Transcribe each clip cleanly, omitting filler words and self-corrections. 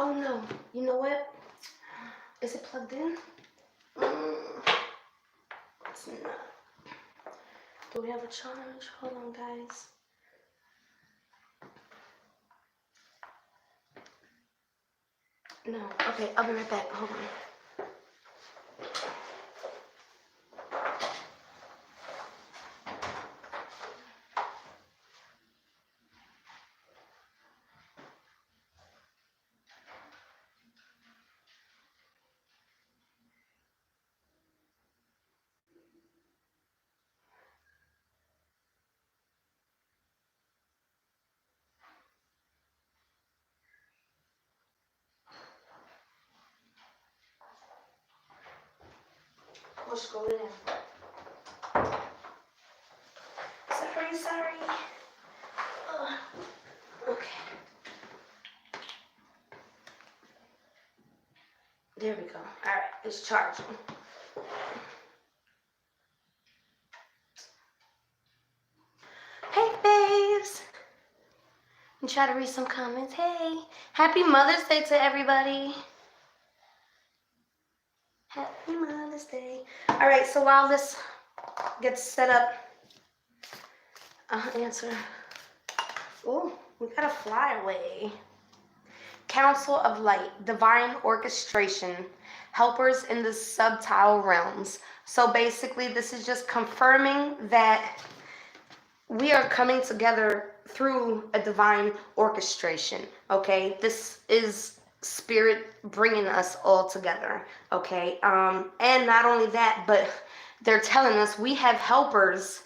Oh no, you know what? Is it plugged in? It's not. Do we have a charge? Hold on, guys. No. Okay, I'll be right back. Hold on. Push go in. Sorry. Okay. There we go. Alright, it's charging. Hey, babes. And try to read some comments. Hey, happy Mother's Day to everybody. Happy Mother's Day. All right, so while this gets set up, I'll answer. Oh, we got a flyaway. Council of Light, Divine Orchestration, Helpers in the Subtile Realms. So basically, this is just confirming that we are coming together through a divine orchestration, okay? This is Spirit bringing us all together, okay? And not only that, but they're telling us we have helpers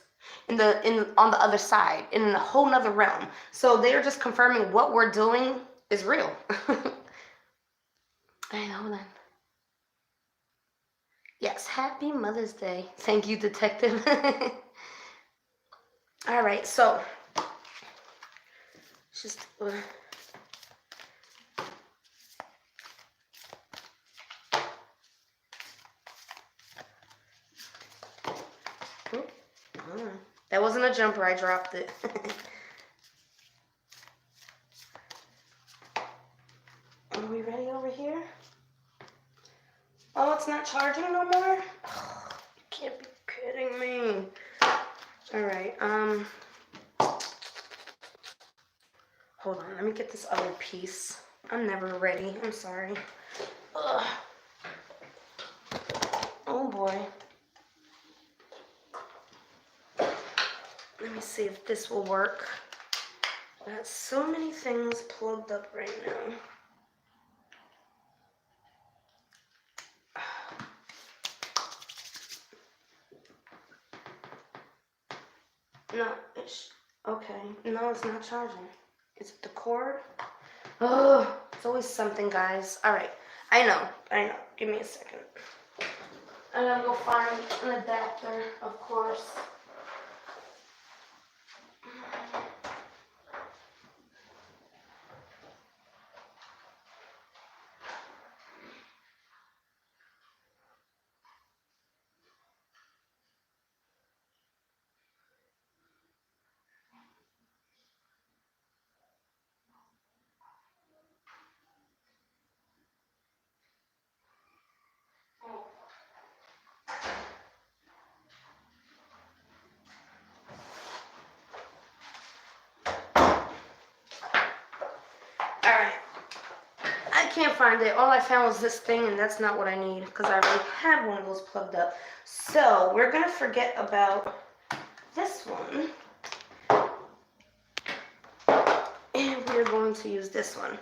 on the other side, in a whole nother realm. So they're just confirming what we're doing is real. Hey, hold on. Yes, happy Mother's Day. Thank you, Detective. All right, so just that wasn't a jumper, I dropped it. Are we ready over here? Oh, it's not charging no more? Oh, you can't be kidding me. All right, hold on, let me get this other piece. I'm never ready, I'm sorry. Ugh. Oh boy. Let me see if this will work. I got so many things plugged up right now. No, it's okay. No, it's not charging. Is it the cord? Oh, it's always something, guys. All right, I know. Give me a second. I gotta go find an adapter, of course. Can't find it. All I found was this thing, and that's not what I need because I already have one of those plugged up. So we're gonna forget about this one, and we're going to use this one.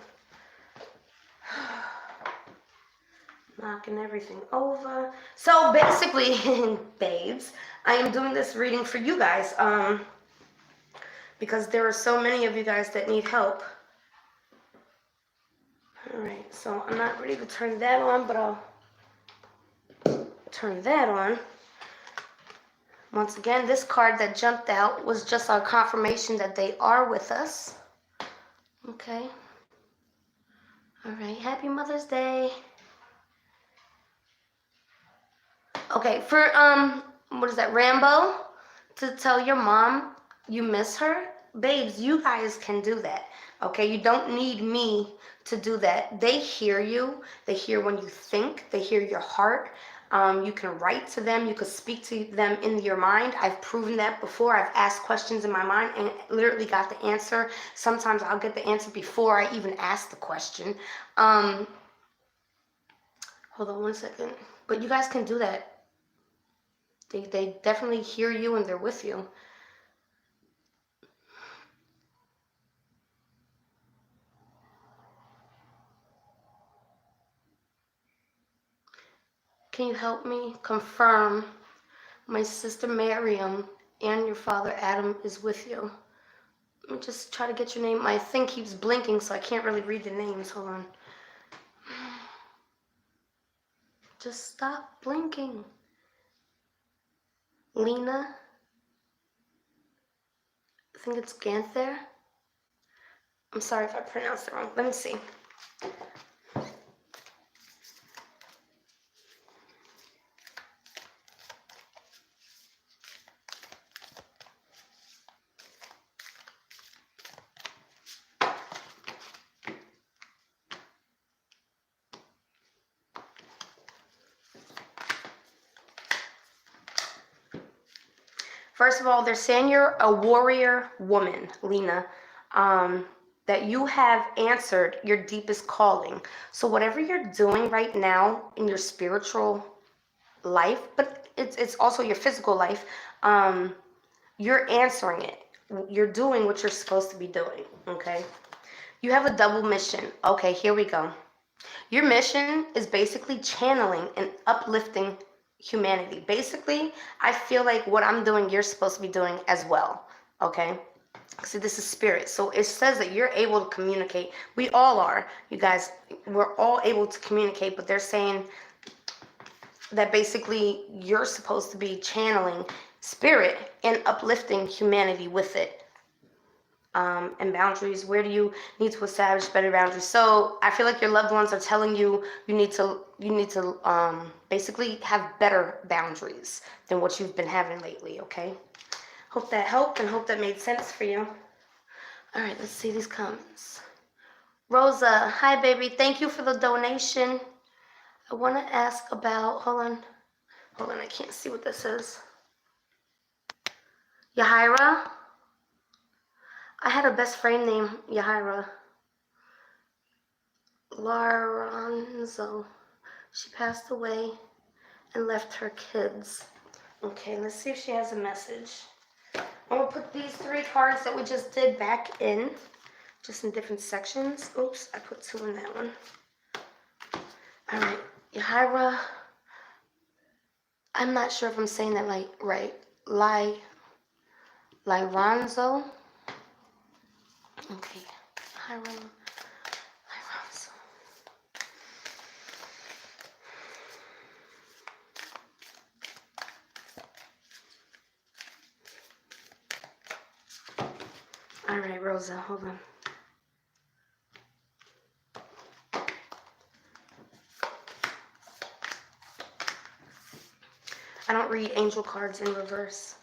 Knocking everything over. So basically, babes, I am doing this reading for you guys, because there are so many of you guys that need help. Alright, so I'm not ready to turn that on, but I'll turn that on. Once again, this card that jumped out was just our confirmation that they are with us. Okay. Alright, happy Mother's Day. Okay, for, what is that, Rambo? To tell your mom you miss her? Babes, you guys can do that. Okay, you don't need me to do that. They hear you. They hear when you think. They hear your heart. You can write to them. You can speak to them in your mind. I've proven that before. I've asked questions in my mind and literally got the answer. Sometimes I'll get the answer before I even ask the question. Hold on one second. But you guys can do that. They definitely hear you and they're with you. Can you help me confirm my sister Miriam and your father Adam is with you? Let me just try to get your name. My thing keeps blinking, so I can't really read the names. Hold on. Just stop blinking. Lena. I think it's Ganther. I'm sorry if I pronounced it wrong. Let me see. First of all, they're saying you're a warrior woman, Lena, that you have answered your deepest calling. So whatever you're doing right now in your spiritual life, but it's also your physical life, you're answering it. You're doing what you're supposed to be doing, okay? You have a double mission. Okay, here we go. Your mission is basically channeling and uplifting humanity. Basically, I feel like what I'm doing, you're supposed to be doing as well. Okay? See, this is spirit. So it says that you're able to communicate. We all are. You guys, we're all able to communicate, but they're saying that basically you're supposed to be channeling spirit and uplifting humanity with it. And boundaries. Where do you need to establish better boundaries? So I feel like your loved ones are telling you you need to basically have better boundaries than what you've been having lately. Okay. Hope that helped and hope that made sense for you. All right, let's see these comments. Rosa, hi baby. Thank you for the donation. I want to ask about. Hold on. I can't see what this says. Yahira. I had a best friend named Yahira. Laronzo. She passed away and left her kids. Okay, let's see if she has a message. I'm going to put these 3 cards that we just did back in, just in different sections. Oops, I put 2 in that one. All right, Yahira. I'm not sure if I'm saying that right. Lyronzo. Okay, Yahira. All right, Rosa, hold on. I don't read angel cards in reverse.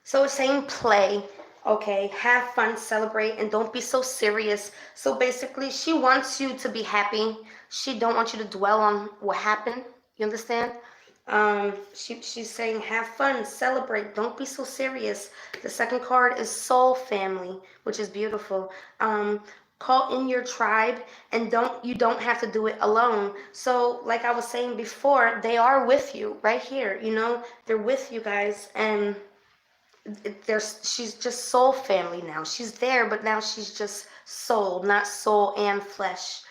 So it's saying play, okay? Have fun, celebrate, and don't be so serious. So basically, she wants you to be happy. She don't want you to dwell on what happened. You understand? She's saying have fun, celebrate, don't be so serious. The second card is soul family, which is beautiful. Call in your tribe, and you don't have to do it alone. So like I was saying before, they are with you right here, you know, they're with you guys, and she's just soul family now. She's there, but now she's just soul, not soul and flesh.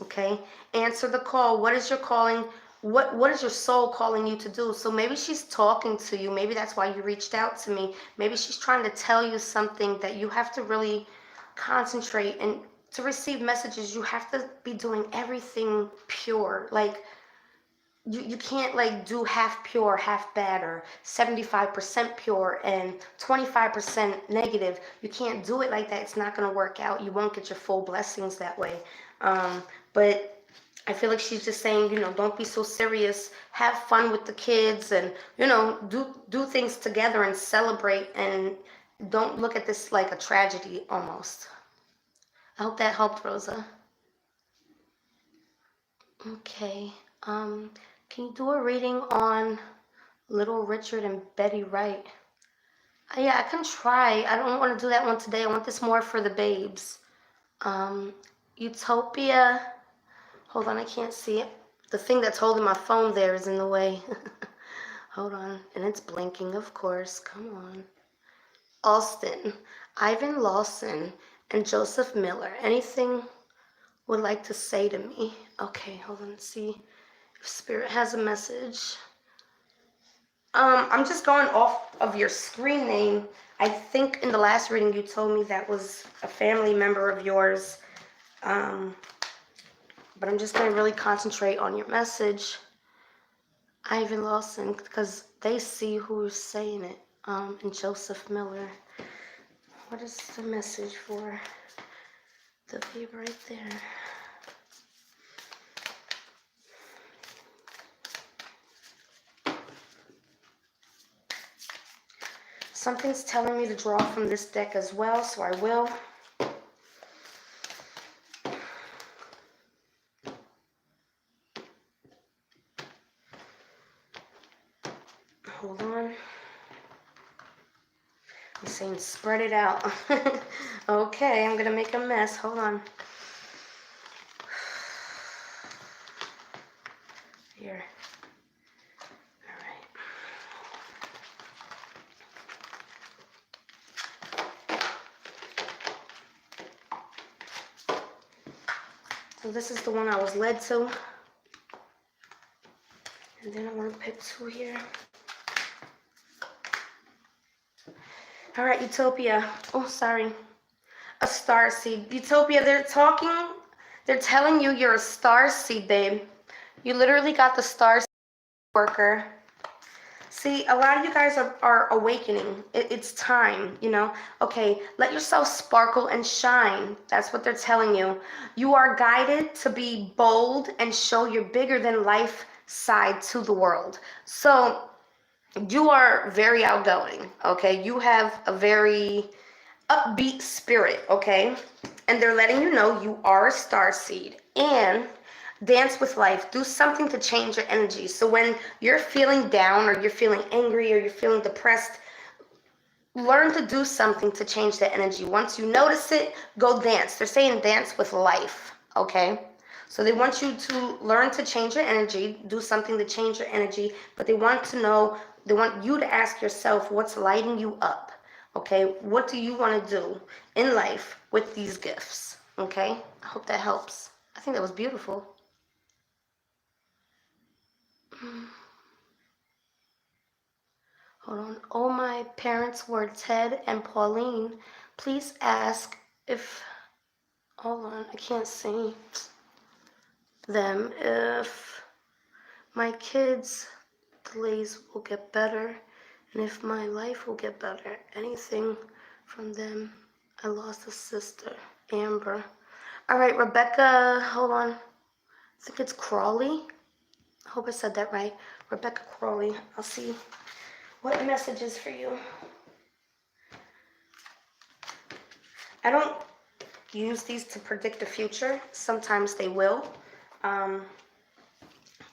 Okay, answer the call. What is your calling? What is your soul calling you to do? So maybe she's talking to you. Maybe that's why you reached out to me. Maybe she's trying to tell you something that you have to really concentrate. And to receive messages, you have to be doing everything pure. Like you can't like do half pure, half bad, or 75% pure and 25% negative. You can't do it like that. It's not going to work out. You won't get your full blessings that way. But I feel like she's just saying, you know, don't be so serious. Have fun with the kids, and you know, do things together and celebrate, and don't look at this like a tragedy almost. I hope that helped, Rosa. Okay. Can you do a reading on Little Richard and Betty Wright? Yeah, I can try. I don't want to do that one today. I want this more for the babes. Um, Utopia. Hold on, I can't see it. The thing that's holding my phone there is in the way. Hold on. And it's blinking, of course. Come on. Alston, Ivan Lawson, and Joseph Miller. Anything would like to say to me? Okay, hold on. See if Spirit has a message. I'm just going off of your screen name. I think in the last reading you told me that was a family member of yours. But I'm just going to really concentrate on your message, Ivan Lawson, because they see who's saying it, and Joseph Miller. What is the message for the babe right there? Something's telling me to draw from this deck as well, so I will. Hold on. I'm saying spread it out. Okay, I'm gonna make a mess. Hold on. Here. All right. So this is the one I was led to. And then I'm gonna pick two here. All right, Utopia. Oh, sorry. A star seed. Utopia, they're telling you you're a star seed, babe. You literally got the star seed worker. See, a lot of you guys are awakening. It's time, you know? Okay, let yourself sparkle and shine. That's what they're telling you. You are guided to be bold and show your bigger than life side to the world. So, you are very outgoing, okay? You have a very upbeat spirit, okay? And they're letting you know you are a star seed. And dance with life. Do something to change your energy. So when you're feeling down or you're feeling angry or you're feeling depressed, learn to do something to change the energy. Once you notice it, go dance. They're saying dance with life, okay? So they want you to learn to change your energy, do something to change your energy, but they want you to ask yourself what's lighting you up, okay? What do you want to do in life with these gifts, okay? I hope that helps. I think that was beautiful. Hold on. Oh, my parents were Ted and Pauline. Please ask if, hold on, I can't see them, if my kids' delays will get better and if my life will get better. Anything from them. I lost a sister, Amber. All right, Rebecca, hold on. I think it's Crawley. I hope I said that right. Rebecca Crawley. I'll see what messages for you. I don't use these to predict the future. Sometimes they will. But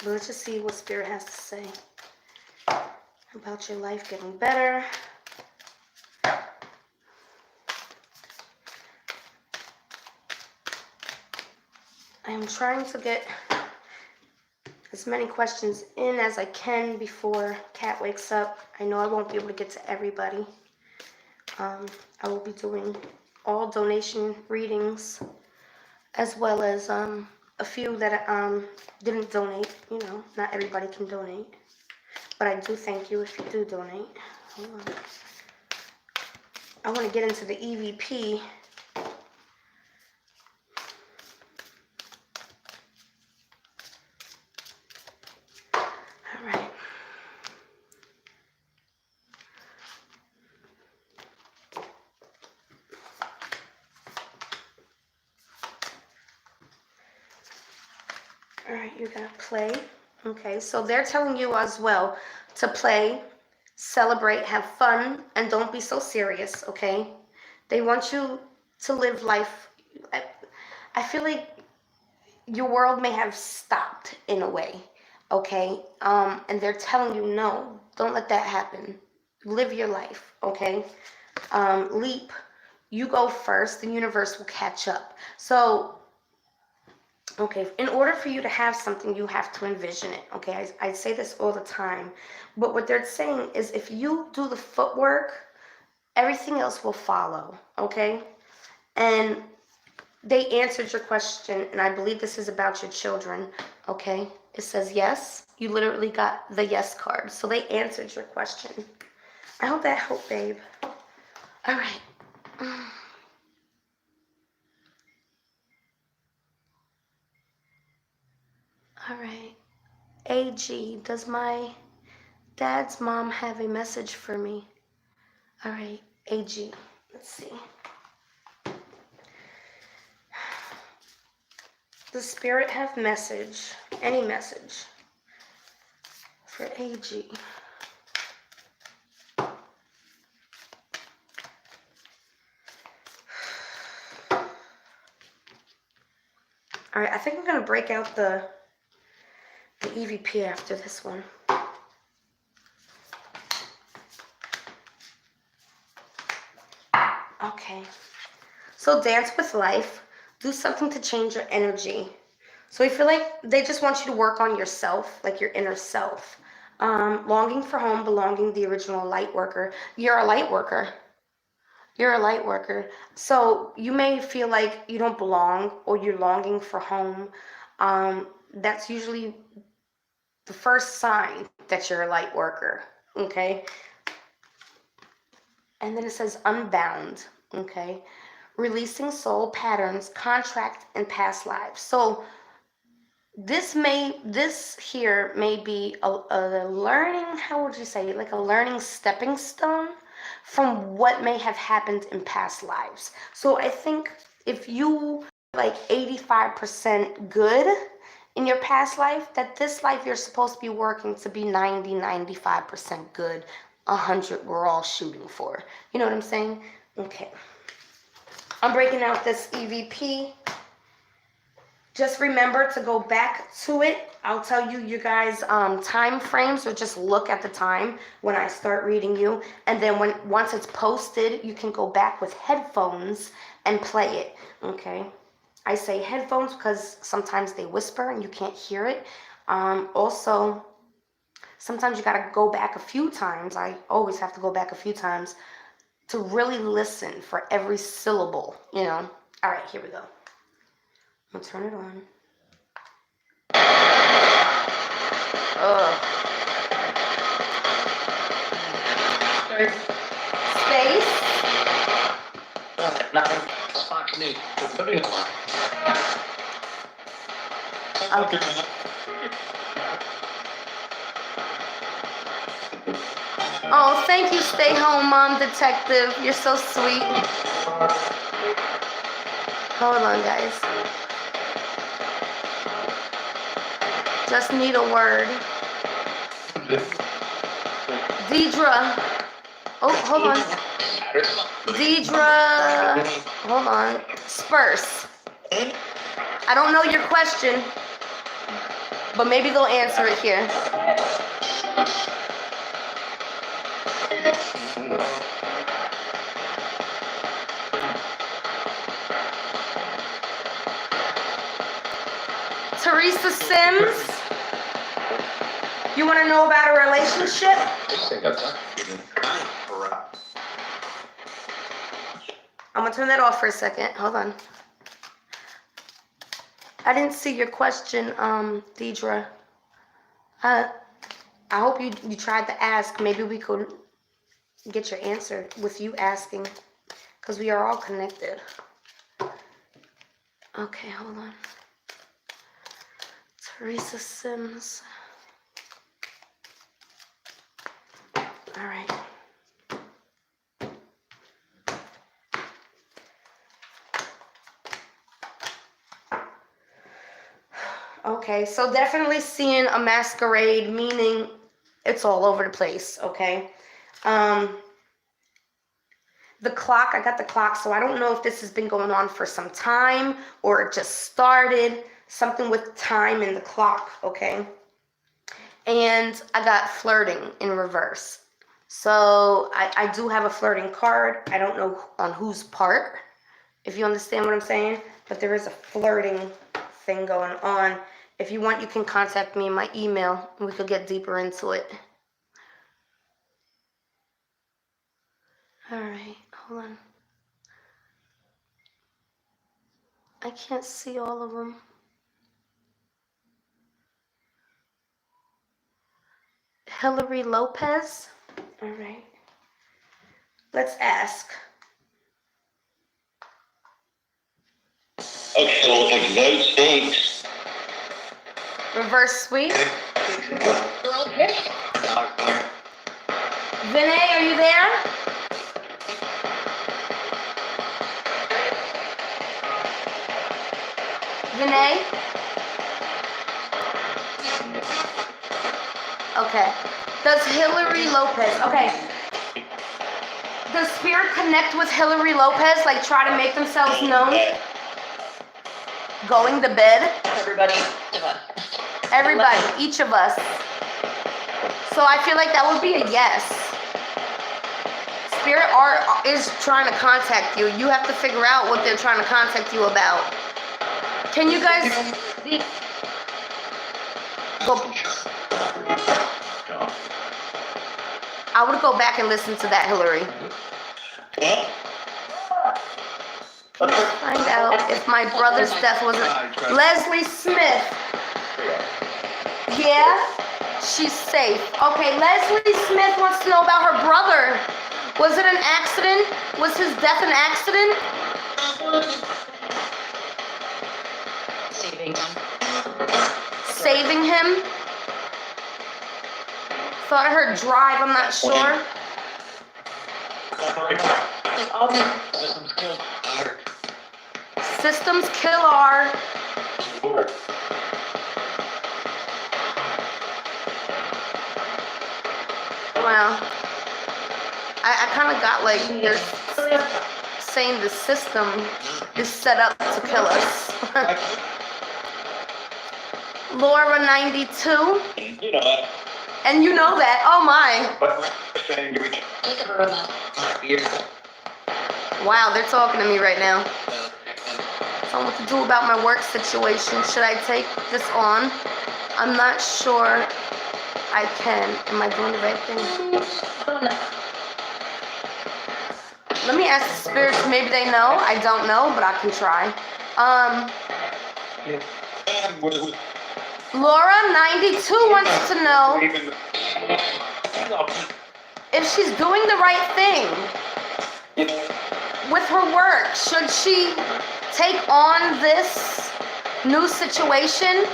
let's just see what Spirit has to say about your life getting better. I am trying to get as many questions in as I can before Kat wakes up. I know I won't be able to get to everybody. I will be doing all donation readings as well as a few that didn't donate. You know, not everybody can donate. But I do thank you if you do donate. Hold on. I want to get into the EVP. All right. All right, you got play. Okay, so they're telling you as well to play, celebrate, have fun, and don't be so serious, okay? They want you to live life I feel like your world may have stopped in a way, okay? And they're telling you, no, don't let that happen. Live your life, okay? Leap. You go first, the universe will catch up. So, okay, in order for you to have something, you have to envision it, okay? I say this all the time. But what they're saying is if you do the footwork, everything else will follow, okay? And they answered your question, and I believe this is about your children, okay? It says yes. You literally got the yes card. So they answered your question. I hope that helped, babe. All right. All right. AG, does my dad's mom have a message for me? All right. AG, let's see. Does spirit have message? Any message for AG? All right, I think I'm going to break out the EVP after this one. Okay. So dance with life. Do something to change your energy. So I feel like they just want you to work on yourself, like your inner self. Longing for home, belonging, the original light worker. You're a light worker. You're a light worker. So you may feel like you don't belong or you're longing for home. That's usually the first sign that you're a light worker. Okay. And then it says unbound. Okay. Releasing soul patterns, contract, and past lives. So this here may be a learning, how would you say, like a learning stepping stone from what may have happened in past lives. So I think if you like 85% good in your past life, that this life you're supposed to be working to be 95% good, 100 we're all shooting for. You know what I'm saying? Okay. I'm breaking out this EVP. Just remember to go back to it. I'll tell you guys time frames, or just look at the time when I start reading you. And then once it's posted, you can go back with headphones and play it, okay? I say headphones because sometimes they whisper and you can't hear it. Also, sometimes you got to go back a few times. I always have to go back a few times to really listen for every syllable, you know? All right, here we go. I'm gonna turn it on. Space. Okay. Oh, thank you, Stay Home Mom Detective. You're so sweet. Hold on, guys. Just need a word. Deidre. Oh, hold on. Deidre. Hold on. Spurs. I don't know your question, but maybe they'll answer it here. Theresa Sims. You want to know about a relationship? I'm going to turn that off for a second. Hold on. I didn't see your question, Deidre. I hope you tried to ask. Maybe we could get your answer with you asking, because we are all connected. Okay, hold on. Theresa Sims. All right. Okay, so definitely seeing a masquerade, meaning it's all over the place, okay? the clock, I got the clock, so I don't know if this has been going on for some time or it just started. Something with time in the clock, okay? And I got flirting in reverse. So I do have a flirting card. I don't know on whose part, if you understand what I'm saying, but there is a flirting thing going on. If you want, you can contact me in my email and we could get deeper into it. All right, hold on. I can't see all of them. Hilary Lopez. All right. Let's ask. Okay, so we'll take those stinks. Reverse sweep. Vinay, are you there? Vinay? Okay. Does Hilary Lopez, okay. Does spirit connect with Hilary Lopez, like try to make themselves known? Going to bed? Everybody. Everybody, each of us. So I feel like that would be a yes. Spirit art is trying to contact you. You have to figure out what they're trying to contact you about. Can you guys go? I would go back and listen to that, Hilary. Find out if my brother's death wasn't Leslie Smith. Yeah, she's safe. Okay, Leslie Smith wants to know about her brother. Was it an accident? Was his death an accident? Saving him. Saving him? Thought I heard drive, I'm not sure. Systems kill R. Wow. I kind of got like, they're saying the system is set up to kill us. Laura 92. You know that. And you know that. Oh my. Wow, they're talking to me right now. So what to do about my work situation. Should I take this on? I'm not sure I can. Am I doing the right thing? Let me ask the spirits. Maybe they know. I don't know, but I can try. Laura 92 wants to know if she's doing the right thing with her work. Should she take on this new situation?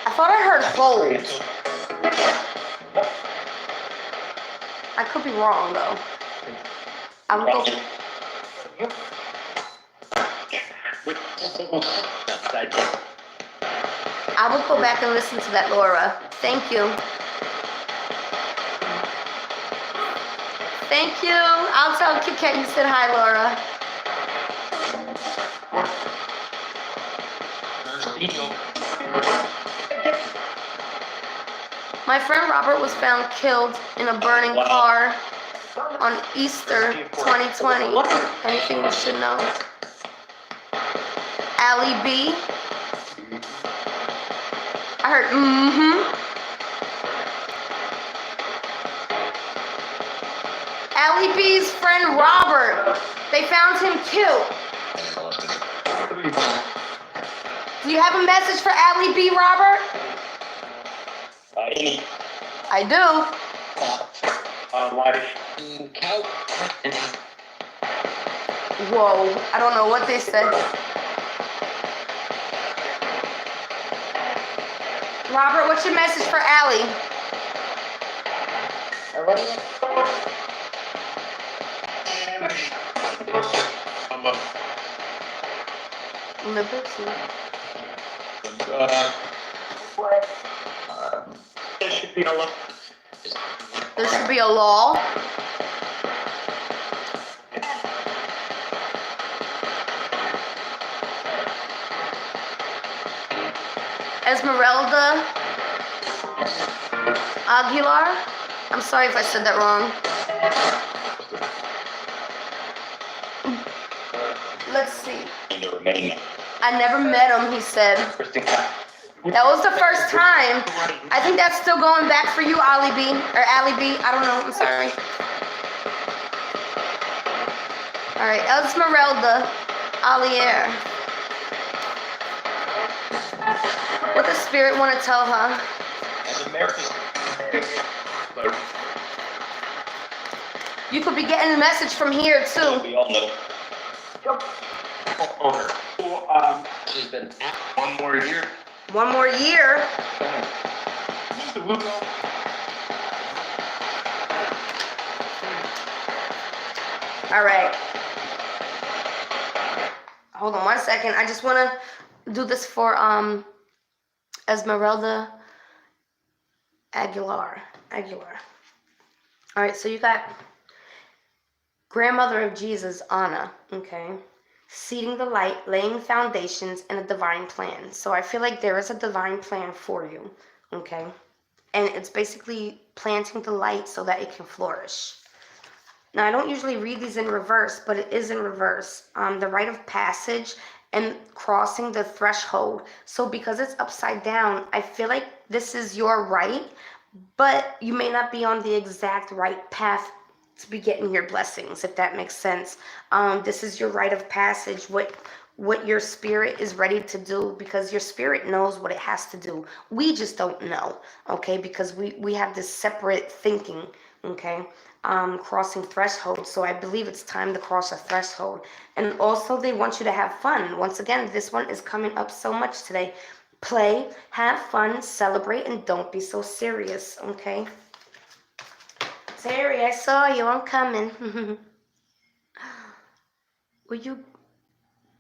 I thought I heard hold. I could be wrong though. I would go. I will go back and listen to that, Laura. Thank you. Thank you. I'll tell Kit Kat you said hi, Laura. My friend Robert was found killed in a burning car on Easter 2020. Anything we should know? Ali B. I heard Ali B's friend Robert. They found him killed. Do you have a message for Ali B, Robert? I do. Whoa, I don't know what they said. Robert, what's your message for Ali? Liberty. It should be a lot. There should be a law. Esmeralda Aguilar. I'm sorry if I said that wrong. Let's see. I never met him, he said. That was the first time. I think that's still going back for you, Ali B. Or Ali B. I don't know. I'm sorry. All right. Esmeralda Alier. What does Spirit want to tell her? You could be getting a message from here, too. We all know. She's been out 1 more year. 1 more year. All right. Hold on 1 second. I just want to do this for Esmeralda Aguilar. All right, so you got Grandmother of Jesus, Anna, okay? Seeding the light, laying foundations, and a divine plan. So I feel like there is a divine plan for you, okay? And it's basically planting the light so that it can flourish. Now, I don't usually read these in reverse, but it is in reverse. The rite of passage and crossing the threshold. So because it's upside down, I feel like this is your right, but you may not be on the exact right path to be getting your blessings, if that makes sense. This is your rite of passage, what your spirit is ready to do, because your spirit knows what it has to do. We just don't know, okay, because we have this separate thinking, okay, crossing threshold. So I believe it's time to cross a threshold. And also they want you to have fun. Once again, this one is coming up so much today. Play, have fun, celebrate, and don't be so serious, okay? Terry, I saw you. I'm coming. Will you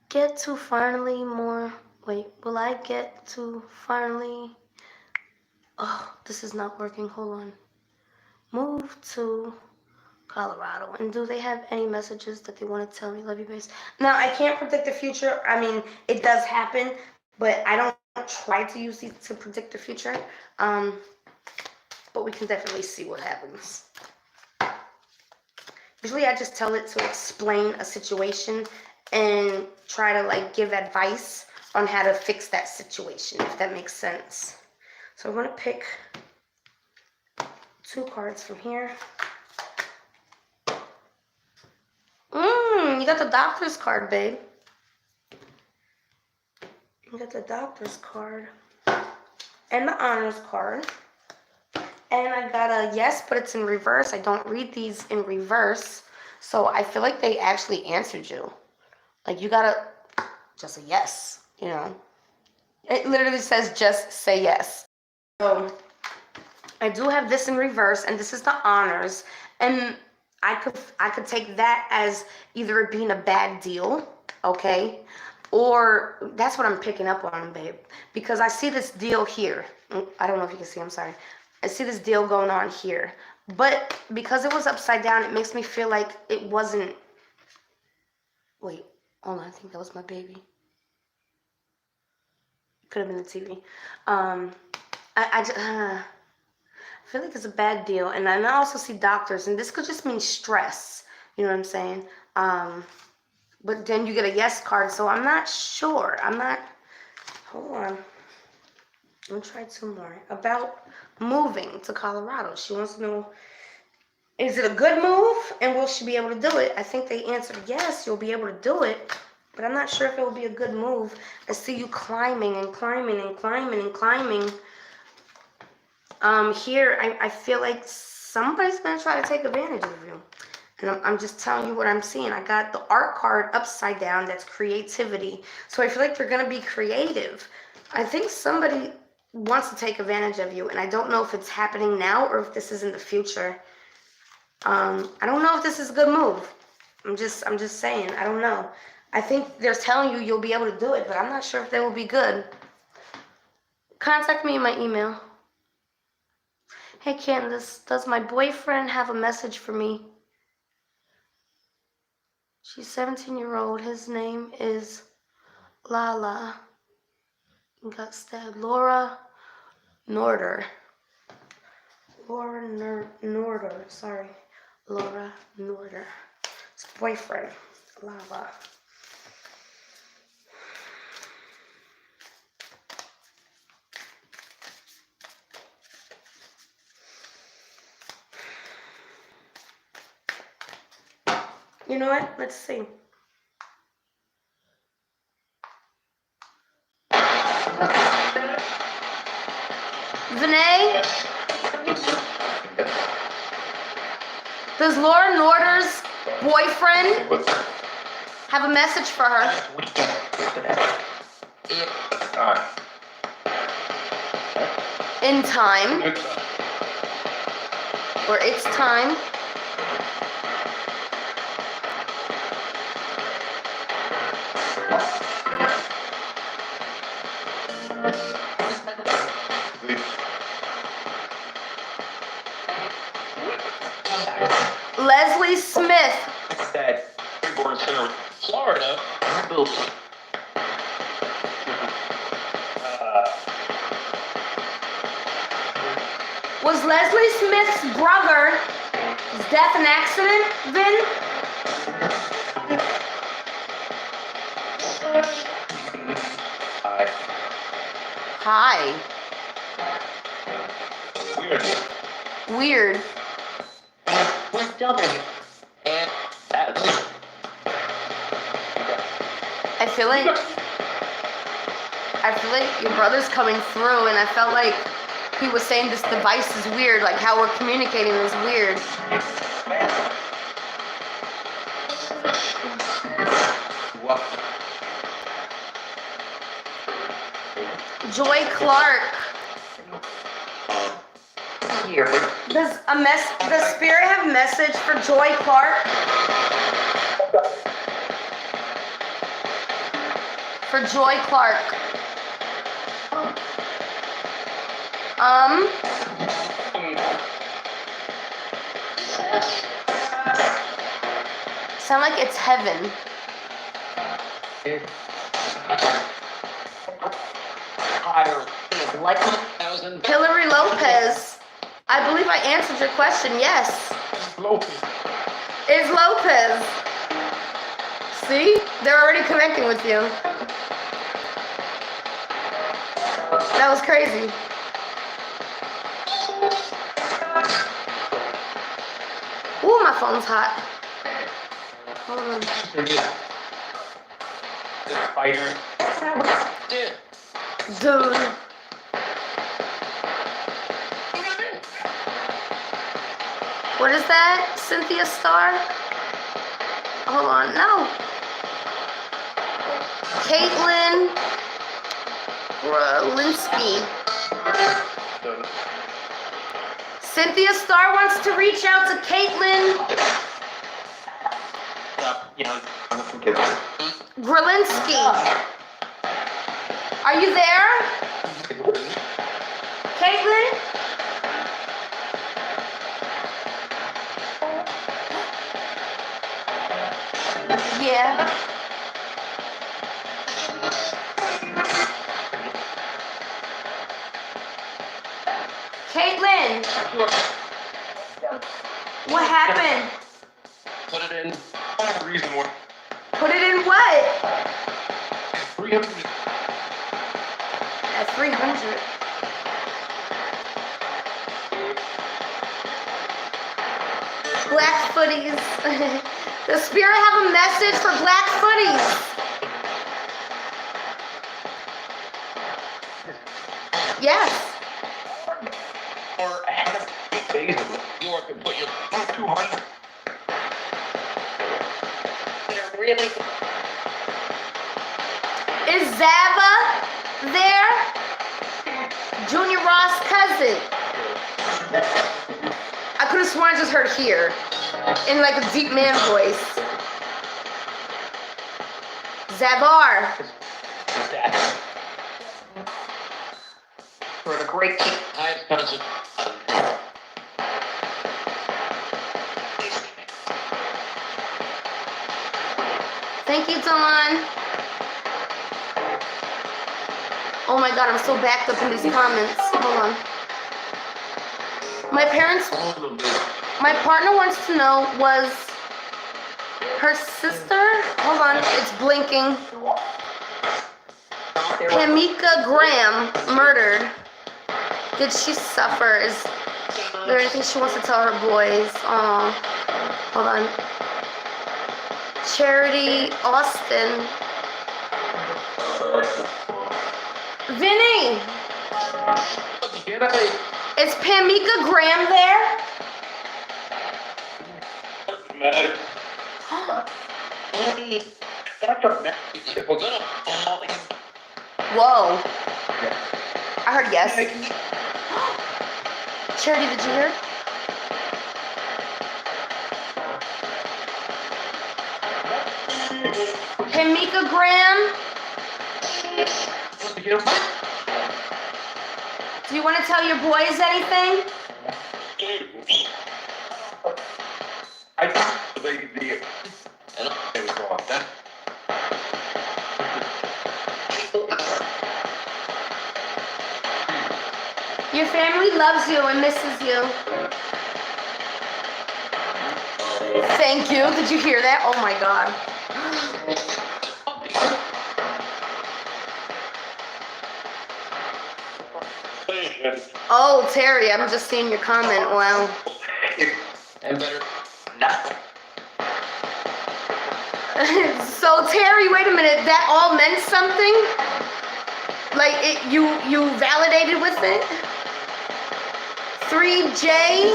get to finally more? Wait, will I get to finally? Oh, this is not working. Hold on. Move to Colorado. And do they have any messages that they want to tell me? Love you, base. Now, I can't predict the future. I mean, it does happen, but I don't try to use these to predict the future. But we can definitely see what happens. Usually I just tell it to explain a situation and try to like give advice on how to fix that situation, if that makes sense. So I'm going to pick 2 cards from here. You got the doctor's card, babe. You got the doctor's card and the honors card. And I got a yes, but it's in reverse. I don't read these in reverse. So I feel like they actually answered you. Like you got to just a yes, you know. It literally says just say yes. So I do have this in reverse, and this is the honors. And I could take that as either it being a bad deal, okay? Or that's what I'm picking up on, babe. Because I see this deal here. I don't know if you can see, I'm sorry. I see this deal going on here. But because it was upside down, it makes me feel like it wasn't... Wait, hold on. I think that was my baby. Could have been the TV. I feel like it's a bad deal. And I also see doctors. And this could just mean stress. You know what I'm saying? But then you get a yes card. So I'm not sure. Hold on. Let me try 2 more. About moving to Colorado. She wants to know, is it a good move? And will she be able to do it? I think they answered yes, you'll be able to do it. But I'm not sure if it will be a good move. I see you climbing and climbing and climbing and climbing. Here, I feel like somebody's going to try to take advantage of you. And I'm just telling you what I'm seeing. I got the art card upside down. That's creativity. So I feel like they're going to be creative. I think somebody wants to take advantage of you, and I don't know if it's happening now or if this is in the future. I don't know if this is a good move. I'm just saying, I don't know. I think they're telling you you'll be able to do it, but I'm not sure if they will be good. Contact me in my email. Hey Candace, does my boyfriend have a message for me? She's 17-year-old. His name is Lala. He got stabbed. Laura Norder. Norder. Sorry. Laura Norder. His boyfriend, Lala. You know what? Let's see. Vinay? Does Laura Norder's boyfriend have a message for her? In time. Or it's time. Leslie Smith. That born center, Florida. Was Leslie Smith's brother's death an accident, Vin? Hi. Weird. And that's I feel like your brother's coming through, and I felt like he was saying this device is weird, like how we're communicating is weird. Joy Clark. here. Does Spirit have a message for Joy Clark? For Joy Clark. Sound like it's heaven. Hilary Lopez. I believe I answered your question. Yes. It's Lopez. See? They're already connecting with you. That was crazy. Ooh, my phone's hot. Hold on. Spider. Dude. What is that? Cynthia Starr? Hold on. No. Caitlin Grolinsky. Cynthia Starr wants to reach out to Caitlin Grolinsky. Are you there? Caitlin? Yeah. Caitlin! What happened? Put it in. Reason more. Put it in what? 300. At 300. Blackfooties. Does Spirit have a message for Blackfooties? Yes. Or ahead of days of New York and put your 200. They're really. Is Zava there? Junior Ross' cousin. I could have sworn I just heard here. In like a deep man voice. Zavar. For a great highest cousin. on. Oh my god, I'm so backed up in these comments. Hold on. My partner wants to know, was her sister, hold on, it's blinking. Kanika Graham murdered. Did she suffer? Is there anything she wants to tell her boys? Oh, hold on. Charity Austin. Vinny! Is Pamika Graham there? Matter. Whoa. I heard yes. Charity, did you hear? Pamika Graham? Do you want to tell your boys anything? I believe the and it was wrong. That Your family loves you and misses you. Thank you. Did you hear that? Oh my god. Oh, Terry, I'm just seeing your comment. Wow. and better not. So Terry, wait a minute. That all meant something? Like you validated with it? 3J?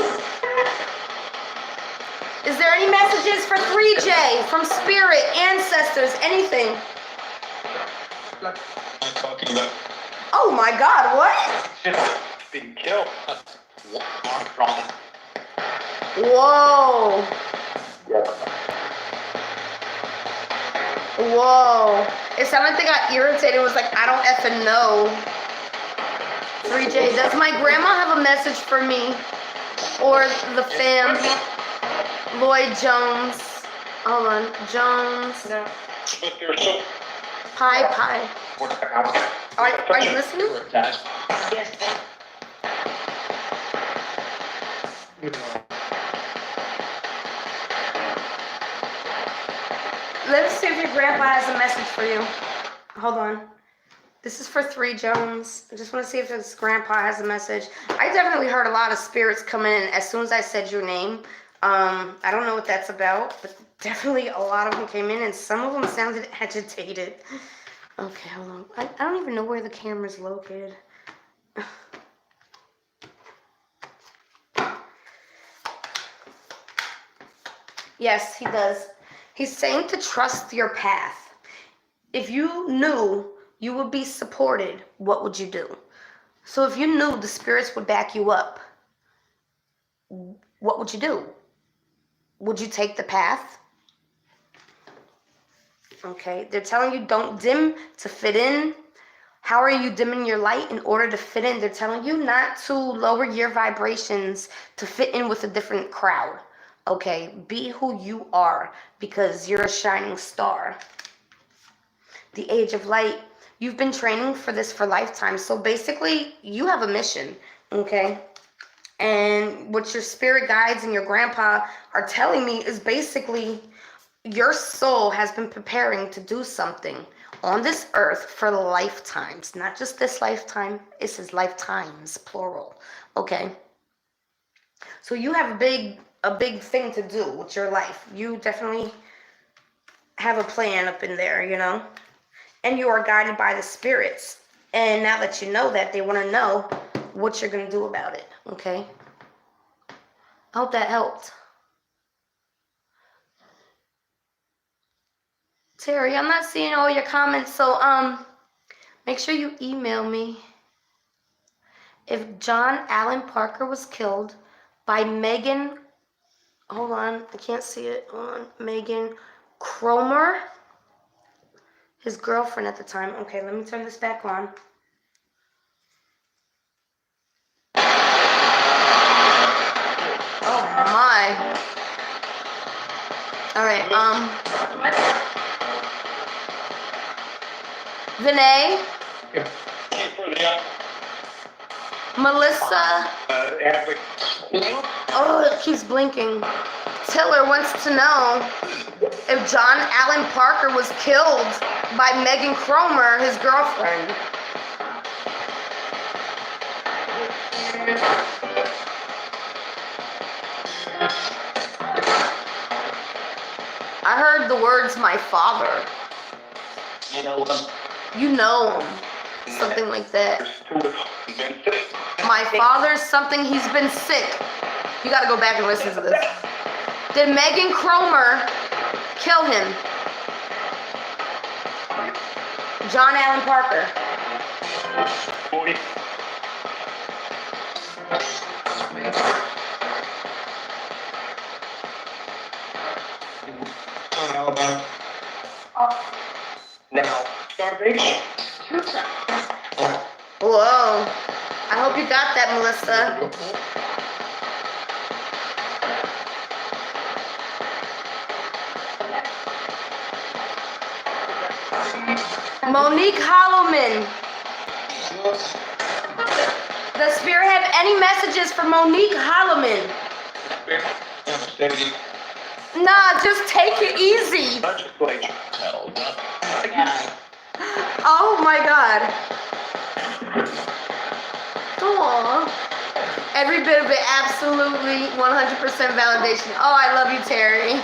Is there any messages for 3J from spirit, ancestors, anything? I'm talking about Oh my god, what? being killed. Whoa. Whoa. It sounded like they got irritated. It was like, I don't effing know. 3J, does my grandma have a message for me? Or the fam? Lloyd Jones. Hold on. Jones. But they're so Pie. Are you listening? yes. Let's see if your grandpa has a message for you. Hold on. This is for 3 Jones. I just want to see if his grandpa has a message. I definitely heard a lot of spirits come in as soon as I said your name. I don't know what that's about, but definitely a lot of them came in, and some of them sounded agitated. Okay, hold on. I don't even know where the camera's located. Yes, he does. He's saying to trust your path. If you knew you would be supported, what would you do? So if you knew the spirits would back you up, what would you do? Would you take the path? Okay, they're telling you don't dim to fit in. How are you dimming your light in order to fit in? They're telling you not to lower your vibrations to fit in with a different crowd. Okay, be who you are because you're a shining star. The age of light, you've been training for this for lifetimes. So basically, you have a mission, okay? And what your spirit guides and your grandpa are telling me is basically your soul has been preparing to do something on this earth for lifetimes. Not just this lifetime, it says lifetimes, plural, okay? So you have a big thing to do with your life. You definitely have a plan up in there, you know? And you are guided by the spirits. And now that you know that, they want to know what you're going to do about it, okay? I hope that helped. Terry, I'm not seeing all your comments, so make sure you email me. If John Allen Parker was killed by Megan, hold on, I can't see it. Hold on, Megan Cromer, his girlfriend at the time. Okay, let me turn this back on. Oh my. All right, Vinay, For the Melissa. advocate. Oh, it keeps blinking. Tiller wants to know if John Allen Parker was killed by Megan Cromer, his girlfriend. I heard the words "my father." You know what? You know him. Something like that. Been sick. My father's something, he's been sick. You gotta go back and listen to this. Did Megan Cromer kill him? John Allen Parker. Boy, How about now? starvation. Whoa. I hope you got that, Melissa. Monique Holloman. Does Spirit have any messages for Monique Holloman? Nah, just take it easy. Legislature. Oh my God. Aww. Every bit of it, absolutely 100% validation. Oh, I love you, Terry.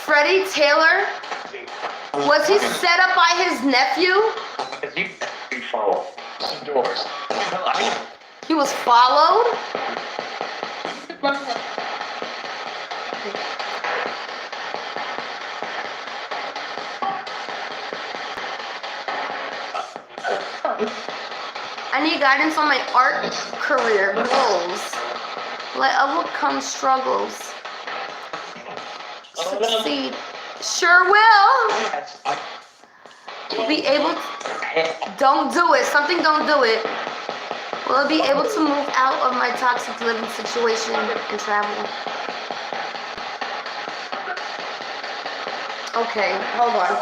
Freddie Taylor, was he set up by his nephew? As you be followed. Doors. He was followed? I need guidance on my art career goals. Let overcome struggles. Succeed. Sure will. Be able to, don't do it. Something don't do it. Will I be able to move out of my toxic living situation and travel? Okay, hold on.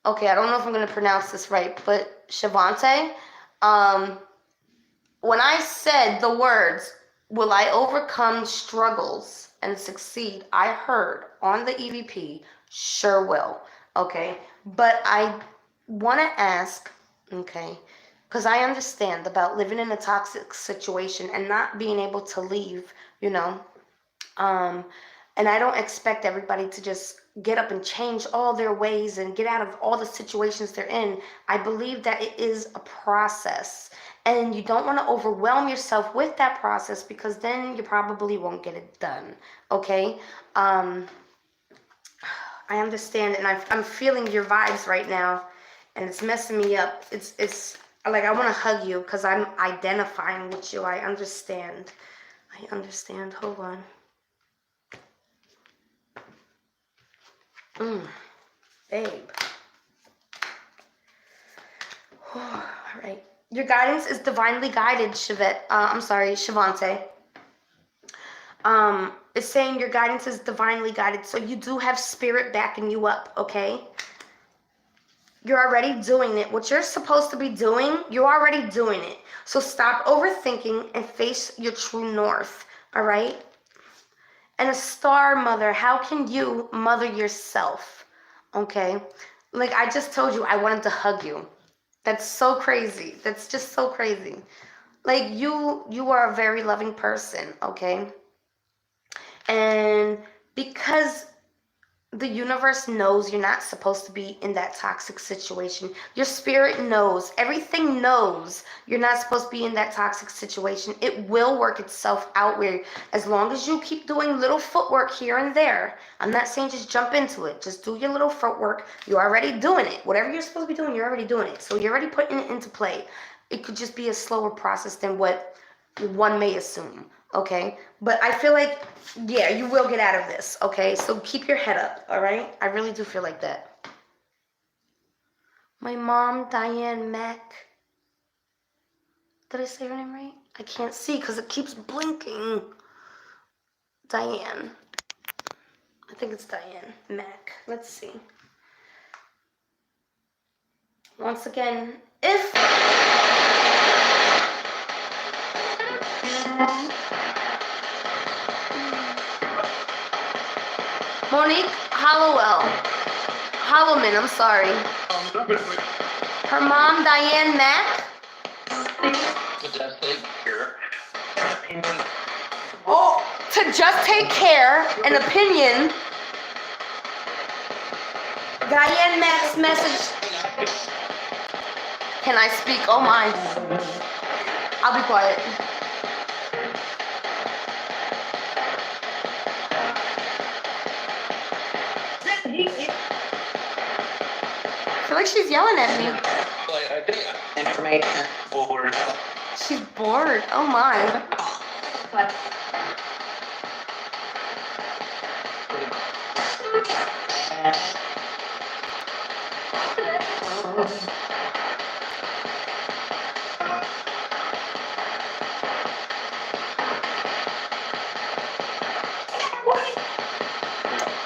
Okay, I don't know if I'm going to pronounce this right, but Shavante, when I said the words, will I overcome struggles and succeed, I heard on the EVP, sure will, okay? But I want to ask, okay, because I understand about living in a toxic situation and not being able to leave, you know, and I don't expect everybody to just get up and change all their ways and get out of all the situations they're in. I believe that it is a process, and you don't want to overwhelm yourself with that process because then you probably won't get it done, okay? I understand, and I'm feeling your vibes right now, and it's messing me up. It's like I want to hug you because I'm identifying with you. I understand. Hold on. Babe. All right. Your guidance is divinely guided, Shavante. It's saying your guidance is divinely guided, so you do have spirit backing you up, okay? You're already doing it. What you're supposed to be doing, you're already doing it. So stop overthinking and face your true north, all right? And a star mother, how can you mother yourself? Okay? Like I just told you, I wanted to hug you. That's so crazy. That's just so crazy. Like you are a very loving person, okay? And because the universe knows you're not supposed to be in that toxic situation. Your spirit knows. Everything knows you're not supposed to be in that toxic situation. It will work itself out where as long as you keep doing little footwork here and there. I'm not saying just jump into it. Just do your little footwork. You're already doing it. Whatever you're supposed to be doing, you're already doing it. So you're already putting it into play. It could just be a slower process than what one may assume. Okay, but I feel like, yeah, you will get out of this, okay? So keep your head up, all right? I really do feel like that. My mom, Diane Mack. Did I say her name right? I can't see because it keeps blinking. Diane. I think it's Diane Mac. Let's see. Once again, if Monique Hollowman, I'm sorry. Her mom, Diane Mac. Oh, to just take care, an opinion. Diane Mac's message. Can I speak? Oh my. I'll be quiet. I feel like she's yelling at me. Information. Bored. She's bored. Oh my.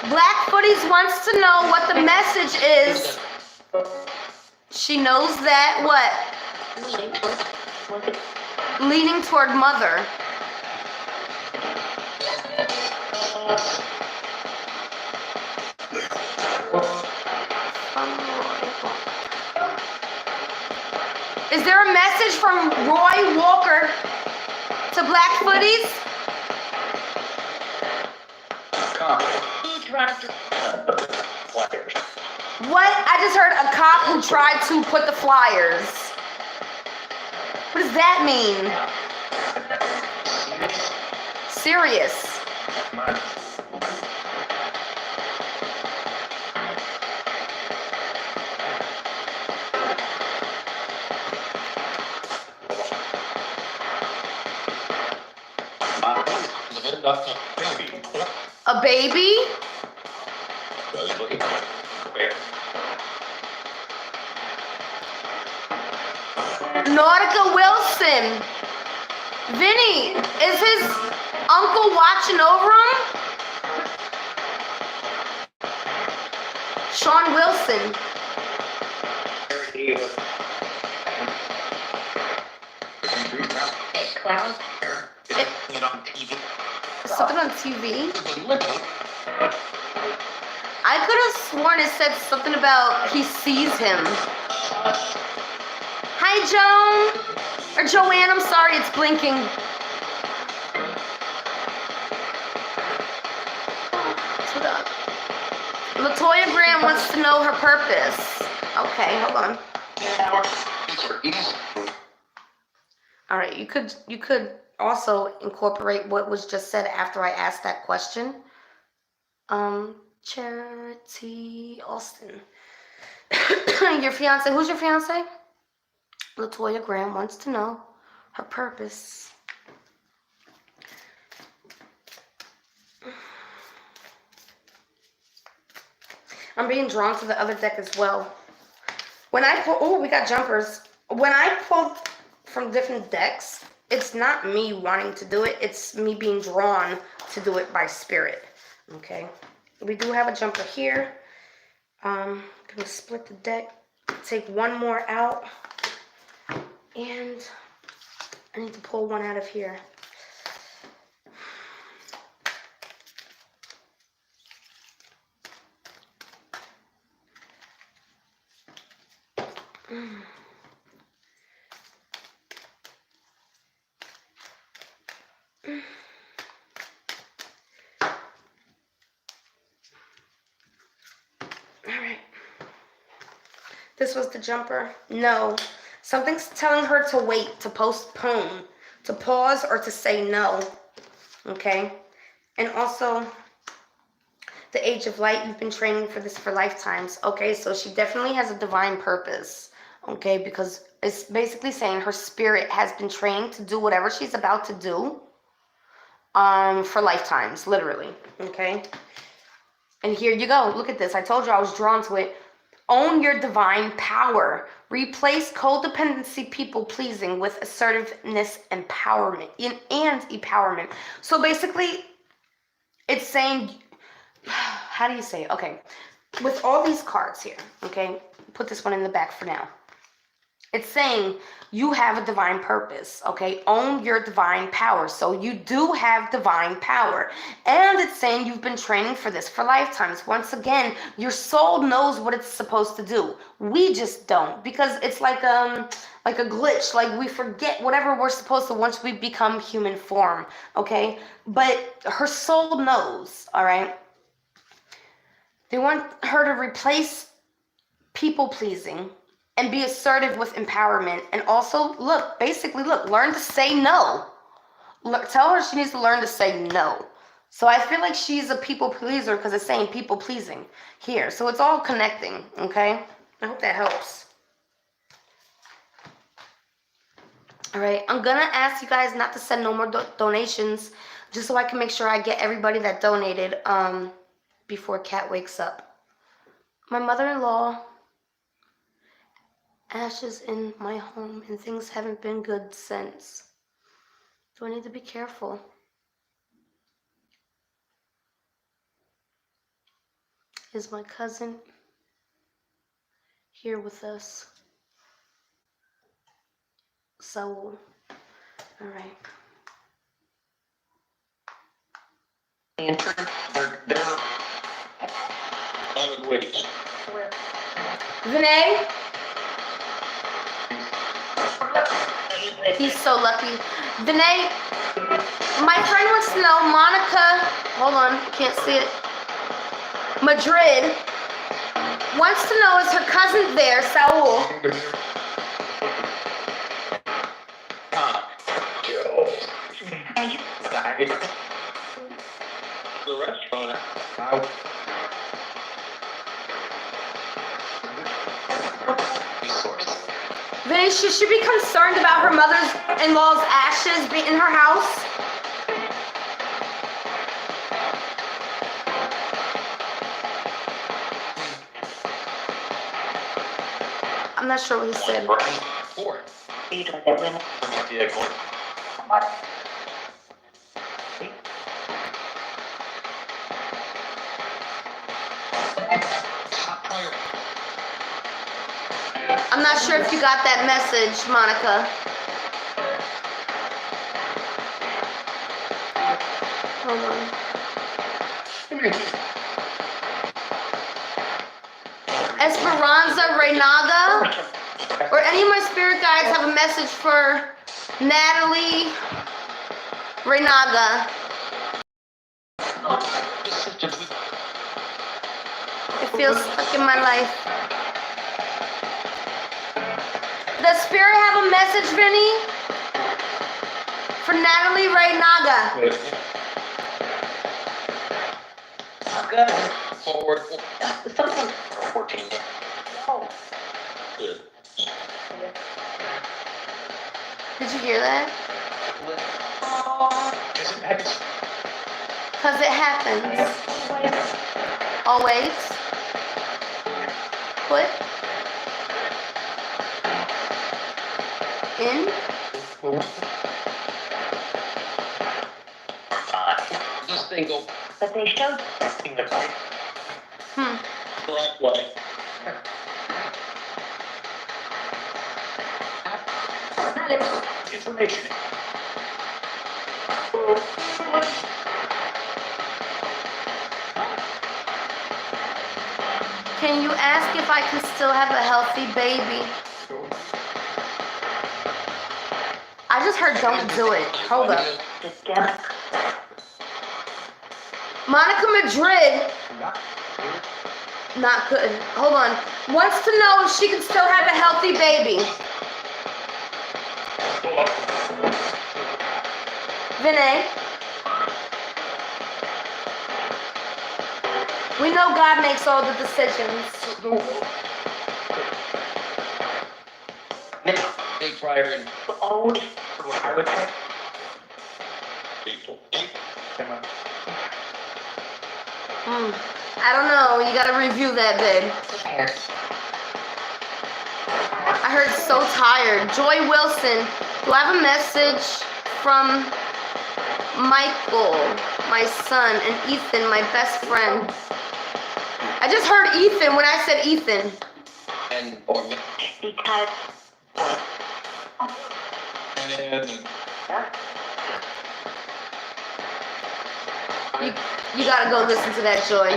Blackfooties wants to know what the message is. She knows that what? Leaning toward mother. Is there a message from Roy Walker to Blackfooties? What? I just heard a cop who tried to put the flyers. What does that mean? Serious. A baby? Nautica Wilson. Vinny, is his uncle watching over him? Sean Wilson. Something on TV? I could have sworn it said something about he sees him. Hi, Joan. Or Joanne, I'm sorry, it's blinking. What up? Latoya Graham wants to know her purpose. Okay, hold on. All right, you could also incorporate what was just said after I asked that question. Charity Austin. Your fiance, who's your fiance? Latoya Graham wants to know her purpose. I'm being drawn to the other deck as well. When I pull, oh, we got jumpers. When I pull from different decks, it's not me wanting to do it. It's me being drawn to do it by spirit. Okay. We do have a jumper here. Gonna split the deck. Take one more out. And I need to pull one out of here. Alright. This was the jumper. No. Something's telling her to wait, to postpone, to pause, or to say no. Okay? And also, the Age of Light, you've been training for this for lifetimes. Okay, so she definitely has a divine purpose. Okay, because it's basically saying her spirit has been trained to do whatever she's about to do for lifetimes, literally. Okay? And here you go. Look at this. I told you I was drawn to it. Own your divine power. Replace codependency, people pleasing with assertiveness, empowerment, and empowerment. So basically, it's saying, how do you say it? Okay, with all these cards here, okay, put this one in the back for now. It's saying you have a divine purpose, okay? Own your divine power. So you do have divine power. And it's saying you've been training for this for lifetimes. Once again, your soul knows what it's supposed to do. We just don't, because it's like a glitch. Like we forget whatever we're supposed to once we become human form, okay? But her soul knows, all right? They want her to replace people pleasing and be assertive with empowerment. And also, learn to say no. Tell her she needs to learn to say no. So I feel like she's a people pleaser because it's saying people pleasing here. So it's all connecting, okay? I hope that helps. All right, I'm going to ask you guys not to send no more donations just so I can make sure I get everybody that donated before Kat wakes up. My mother-in-law, ashes in my home, and things haven't been good since. Do I need to be careful? Is my cousin here with us? So, all right. They're other ways. Vinay? He's so lucky. Vinay, my friend wants to know, Monica, hold on, can't see it. Madrid wants to know, is her cousin there, Saul? The restaurant. Vinny, should she be concerned about her mother-in-law's ashes being in her house? I'm not sure what he said. I'm not sure if you got that message, Monica. Hold on. Esperanza Reynaga, or any of my spirit guides have a message for Natalie Reynaga. It feels stuck in my life. Does Spirit have a message, Vinny? For Natalie Reynaga. Good. Forward. Something 14. Oh. Good. Did you hear that? Because it happens. Always. Put in. This thing go. But they showed In the right way. Information. Can you ask if I can still have a healthy baby? I just heard don't do it. Hold up. systemic. Monica Madrid, not good. Hold on. Wants to know if she can still have a healthy baby. Vinay. We know God makes all the decisions. Big prior and Old. I would say. People. I don't know. You gotta review that, babe. I heard so tired. Joy Wilson, do I have a message from Michael, my son, and Ethan, my best friend? I just heard Ethan when I said Ethan. And or Because You gotta go listen to that, Joy.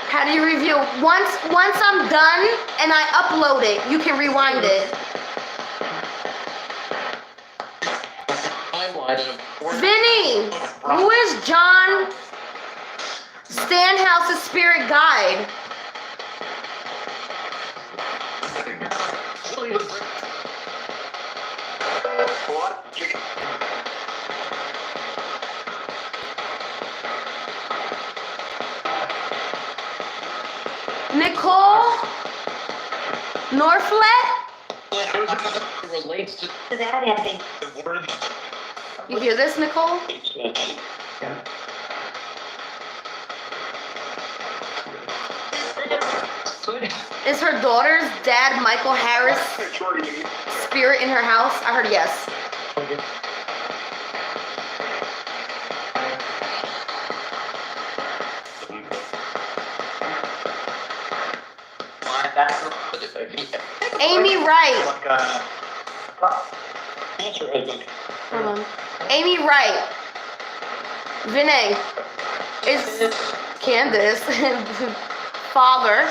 How do you review? Once I'm done and I upload it, you can rewind it. Vinny, who is John Stanhouse's spirit guide? Nicole Norflet? relates to that ending. the word. You hear this, Nicole? Is her daughter's dad, Michael Harris, spirit in her house? I heard yes. Amy Wright. Hold on. Amy Wright. Vinay. Is Candace. Father.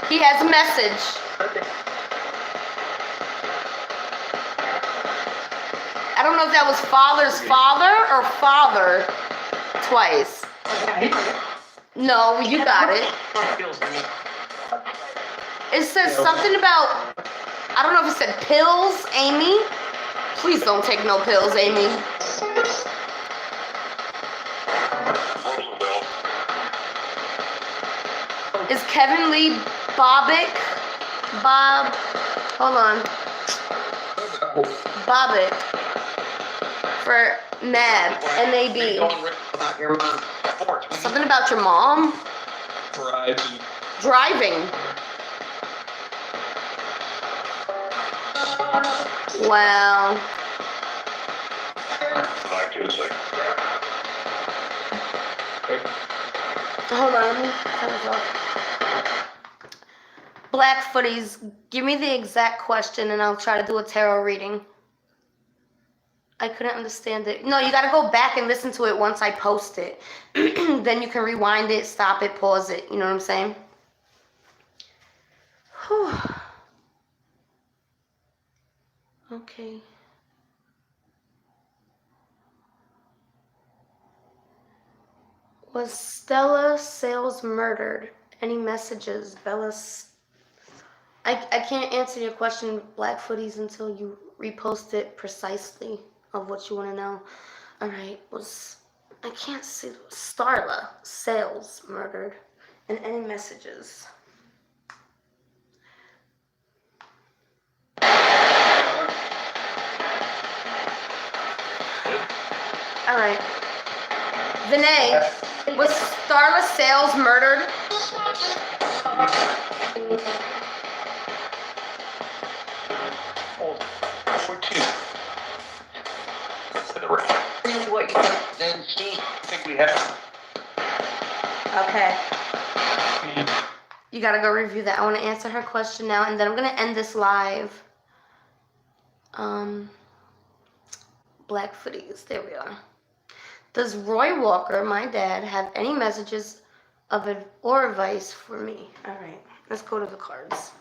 He has a message. I don't know if that was father's father or father twice. No, you got it. It says something about, I don't know if it said pills, Amy. Please don't take no pills, Amy. Is Kevin Lee hold on. Bobbitt for MAB, M-A-B. Something about your mom? Driving. Wow. Hold on, let me turn this off. Blackfooties, give me the exact question and I'll try to do a tarot reading. I couldn't understand it. No, you gotta go back and listen to it once I post it. Then you can rewind it, stop it, pause it. You know what I'm saying? Whew. Okay. Was Stella Sales murdered? Any messages? I can't answer your question, Blackfooties, until you repost it precisely of what you want to know. All right, I can't see Starla Sales murdered, and any messages? All right, Vinay, was Starla Sales murdered? What you then see, I think we have. Okay. You gotta go review that. I want to answer her question now, and then I'm gonna end this live. Blackfooties, there we are. Does Roy Walker, my dad, have any messages or advice for me? All right, let's go to the cards.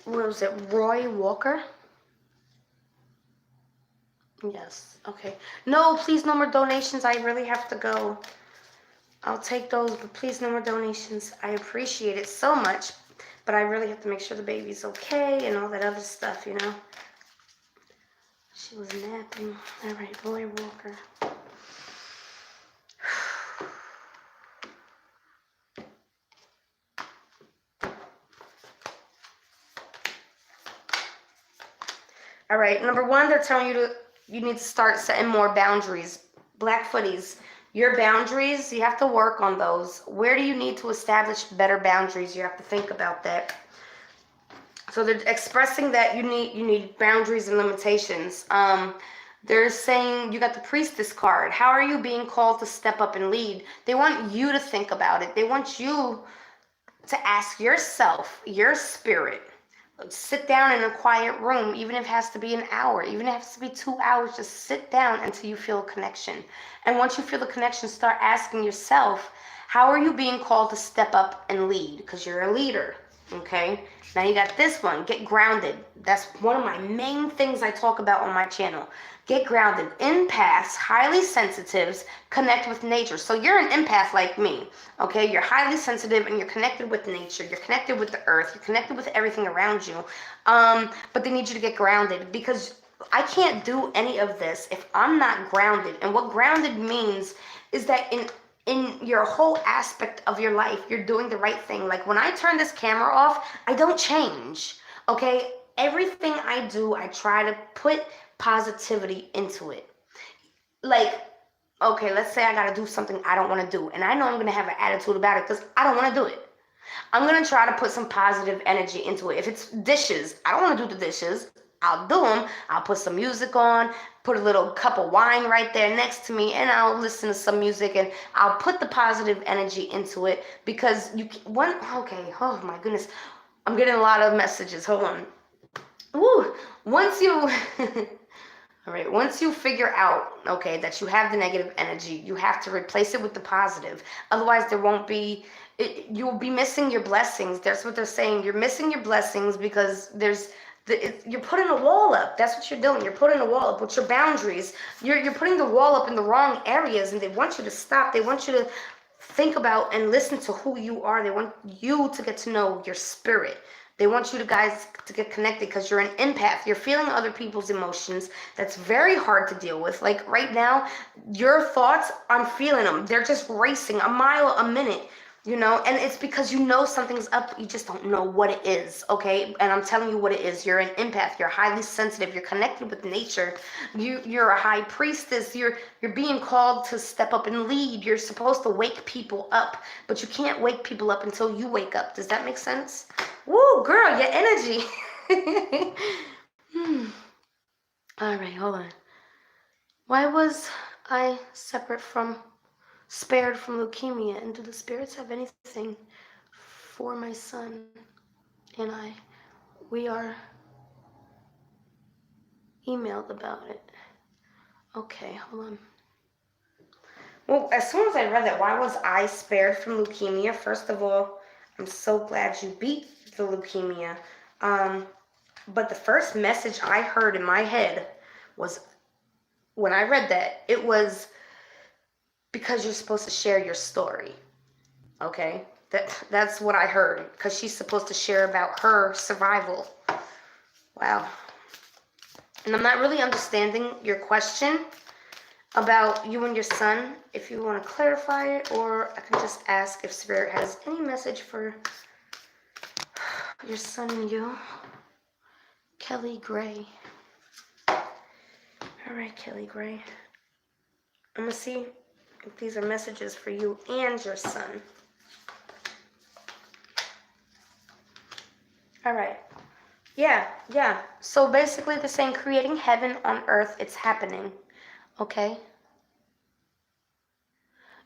What was it, Roy Walker? Yes, okay. No, please, no more donations. I really have to go. I'll take those, but please, no more donations. I appreciate it so much, but I really have to make sure the baby's okay and all that other stuff, you know? She was napping. All right, Roy Walker. All right. Number one, they're telling you need to start setting more boundaries. Blackfooties, your boundaries, you have to work on those. Where do you need to establish better boundaries? You have to think about that. So they're expressing that you need boundaries and limitations. They're saying you got the priestess card. How are you being called to step up and lead? They want you to think about it. They want you to ask yourself, your spirit, sit down in a quiet room, even if it has to be an hour, even if it has to be 2 hours, just sit down until you feel a connection. And once you feel the connection, start asking yourself, how are you being called to step up and lead? Because you're a leader, okay? Now you got this one, get grounded. That's one of my main things I talk about on my channel. Get grounded. Empaths, highly sensitives, connect with nature. So you're an empath like me, okay? You're highly sensitive and you're connected with nature. You're connected with the earth. You're connected with everything around you. But they need you to get grounded because I can't do any of this if I'm not grounded. And what grounded means is that in your whole aspect of your life, you're doing the right thing. Like when I turn this camera off, I don't change, okay? Everything I do, I try to put positivity into it. Like, okay, let's say I gotta do something I don't want to do, and I know I'm gonna have an attitude about it because I don't want to do it. I'm gonna try to put some positive energy into it. If it's dishes, I don't want to do the dishes. I'll do them. I'll put some music on, put a little cup of wine right there next to me, and I'll listen to some music, and I'll put the positive energy into it because okay, oh my goodness, I'm getting a lot of messages. Hold on. Ooh, once you all right, once you figure out, okay, that you have the negative energy, you have to replace it with the positive. Otherwise, you'll be missing your blessings. That's what they're saying. You're missing your blessings because you're putting a wall up. That's what you're doing. You're putting a wall up with your boundaries. You're putting the wall up in the wrong areas, and they want you to stop. They want you to think about and listen to who you are. They want you to get to know your spirit. They want you guys to get connected because you're an empath. You're feeling other people's emotions. That's very hard to deal with. Like right now, your thoughts, I'm feeling them. They're just racing a mile a minute, and it's because you know something's up. You just don't know what it is, okay? And I'm telling you what it is. You're an empath. You're highly sensitive. You're connected with nature. You're a high priestess. You're being called to step up and lead. You're supposed to wake people up, but you can't wake people up until you wake up. Does that make sense? Woo, girl, your energy. All right, hold on. Why was I spared from leukemia? And do the spirits have anything for my son and I? We are emailed about it. Okay, hold on. Well, as soon as I read that, why was I spared from leukemia? First of all, I'm so glad you beat the leukemia. But the first message I heard in my head was, when I read that, it was because you're supposed to share your story. Okay? That's what I heard, because she's supposed to share about her survival. Wow. And I'm not really understanding your question about you and your son. If you want to clarify it, or I can just ask if Spirit has any message for your son and you. Kelly Gray. All right, Kelly Gray. I'm going to see if these are messages for you and your son. All right. Yeah. So basically they're saying creating heaven on earth, it's happening. Okay?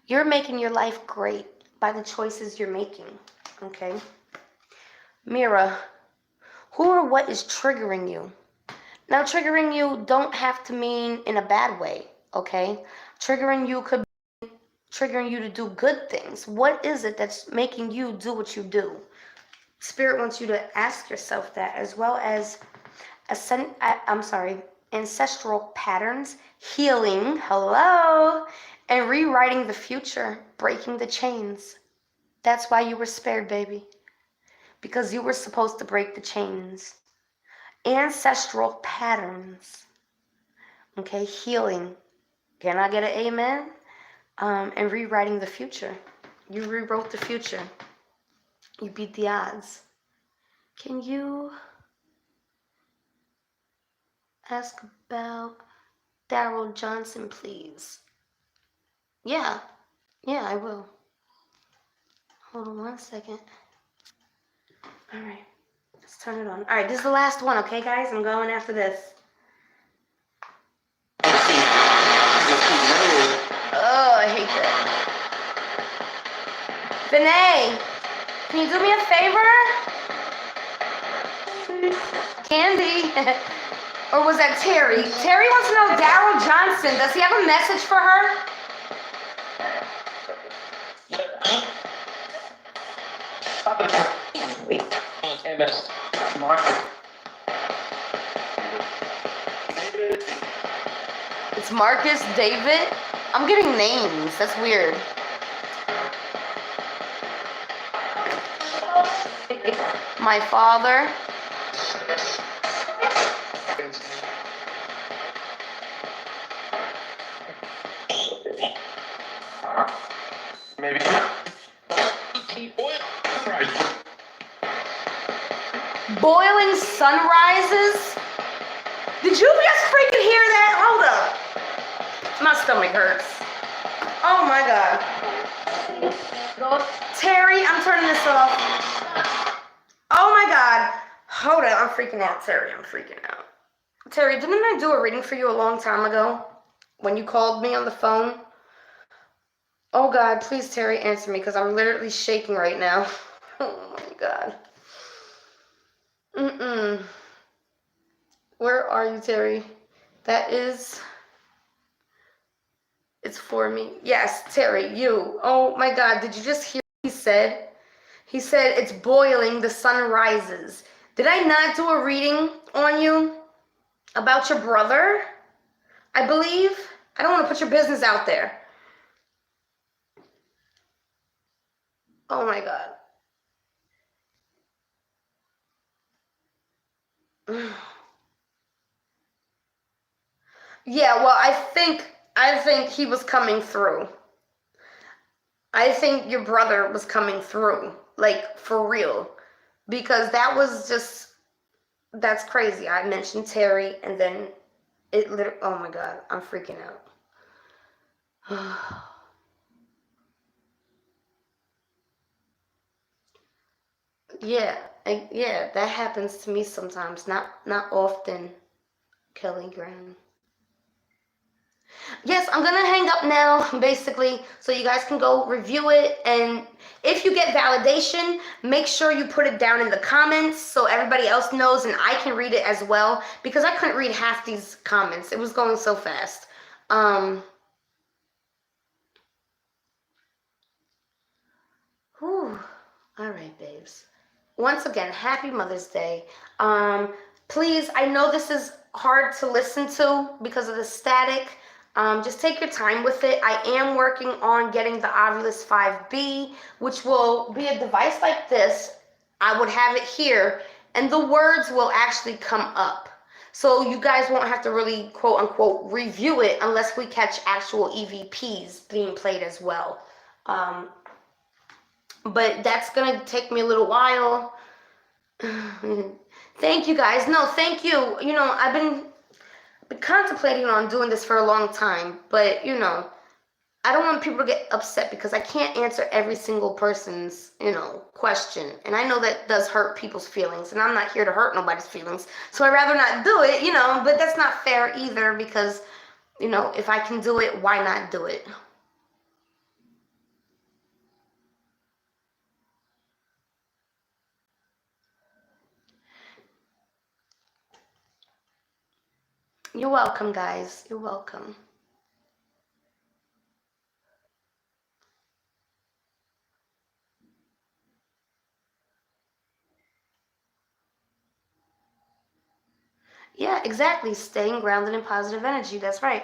You're making your life great by the choices you're making. Okay? Mira, who or what is triggering you? Now, triggering you don't have to mean in a bad way, okay? Triggering you could be triggering you to do good things. What is it that's making you do what you do? Spirit wants you to ask yourself that, as well as ancestral patterns, healing, hello, and rewriting the future, breaking the chains. That's why you were spared, baby. Because you were supposed to break the chains. Ancestral patterns. Okay, healing. Can I get an amen? And rewriting the future. You rewrote the future. You beat the odds. Can you Ask about Daryl Johnson, please. Yeah, I will. Hold on 1 second. All right, let's turn it on. All right, this is the last one, okay, guys? I'm going after this. Oh, I hate that. Vinay, can you do me a favor? Candy. Or was that Terry? Terry wants to know Daryl Johnson. Does he have a message for her? Wait. MS. Mark. It's Marcus, David. I'm getting names. That's weird. My father. Maybe. Boiling sunrises? Did you just freaking hear that? Hold up. My stomach hurts. Oh my god. Terry, I'm turning this off. Oh my god. Hold up. I'm freaking out, Terry. I'm freaking out. Terry, didn't I do a reading for you a long time ago? When you called me on the phone? Oh god, please, Terry, answer me because I'm literally shaking right now. Oh my god. Where are you, Terry? That is... It's for me. Yes, Terry, you. Oh my god, did you just hear what he said? He said, it's boiling, the sun rises. Did I not do a reading on you? About your brother? I believe? I don't want to put your business out there. Oh my god. Yeah, well, I think he was coming through. I think your brother was coming through, like, for real. Because that was just, that's crazy. I mentioned Terry, and then it literally, oh my god, I'm freaking out. Yeah, yeah, that happens to me sometimes. Not often, Kelly Graham. Yes, I'm gonna hang up now, basically, so you guys can go review it. And if you get validation, make sure you put it down in the comments so everybody else knows and I can read it as well, because I couldn't read half these comments. It was going so fast. Whew. All right, babes. Once again, happy Mother's Day. Please, I know this is hard to listen to because of the static. Just take your time with it. I am working on getting the Ovilus 5B, which will be a device like this. I would have it here, and the words will actually come up. So you guys won't have to really, quote unquote, review it unless we catch actual EVPs being played as well. But that's going to take me a little while. Thank you, guys. No, thank you. You know, I've been contemplating on doing this for a long time, but, you know, I don't want people to get upset because I can't answer every single person's, you know, question. And I know that does hurt people's feelings, and I'm not here to hurt nobody's feelings. So I'd rather not do it, you know, but that's not fair either because, you know, if I can do it, why not do it? You're welcome, guys. You're welcome. Yeah, exactly. Staying grounded in positive energy. That's right.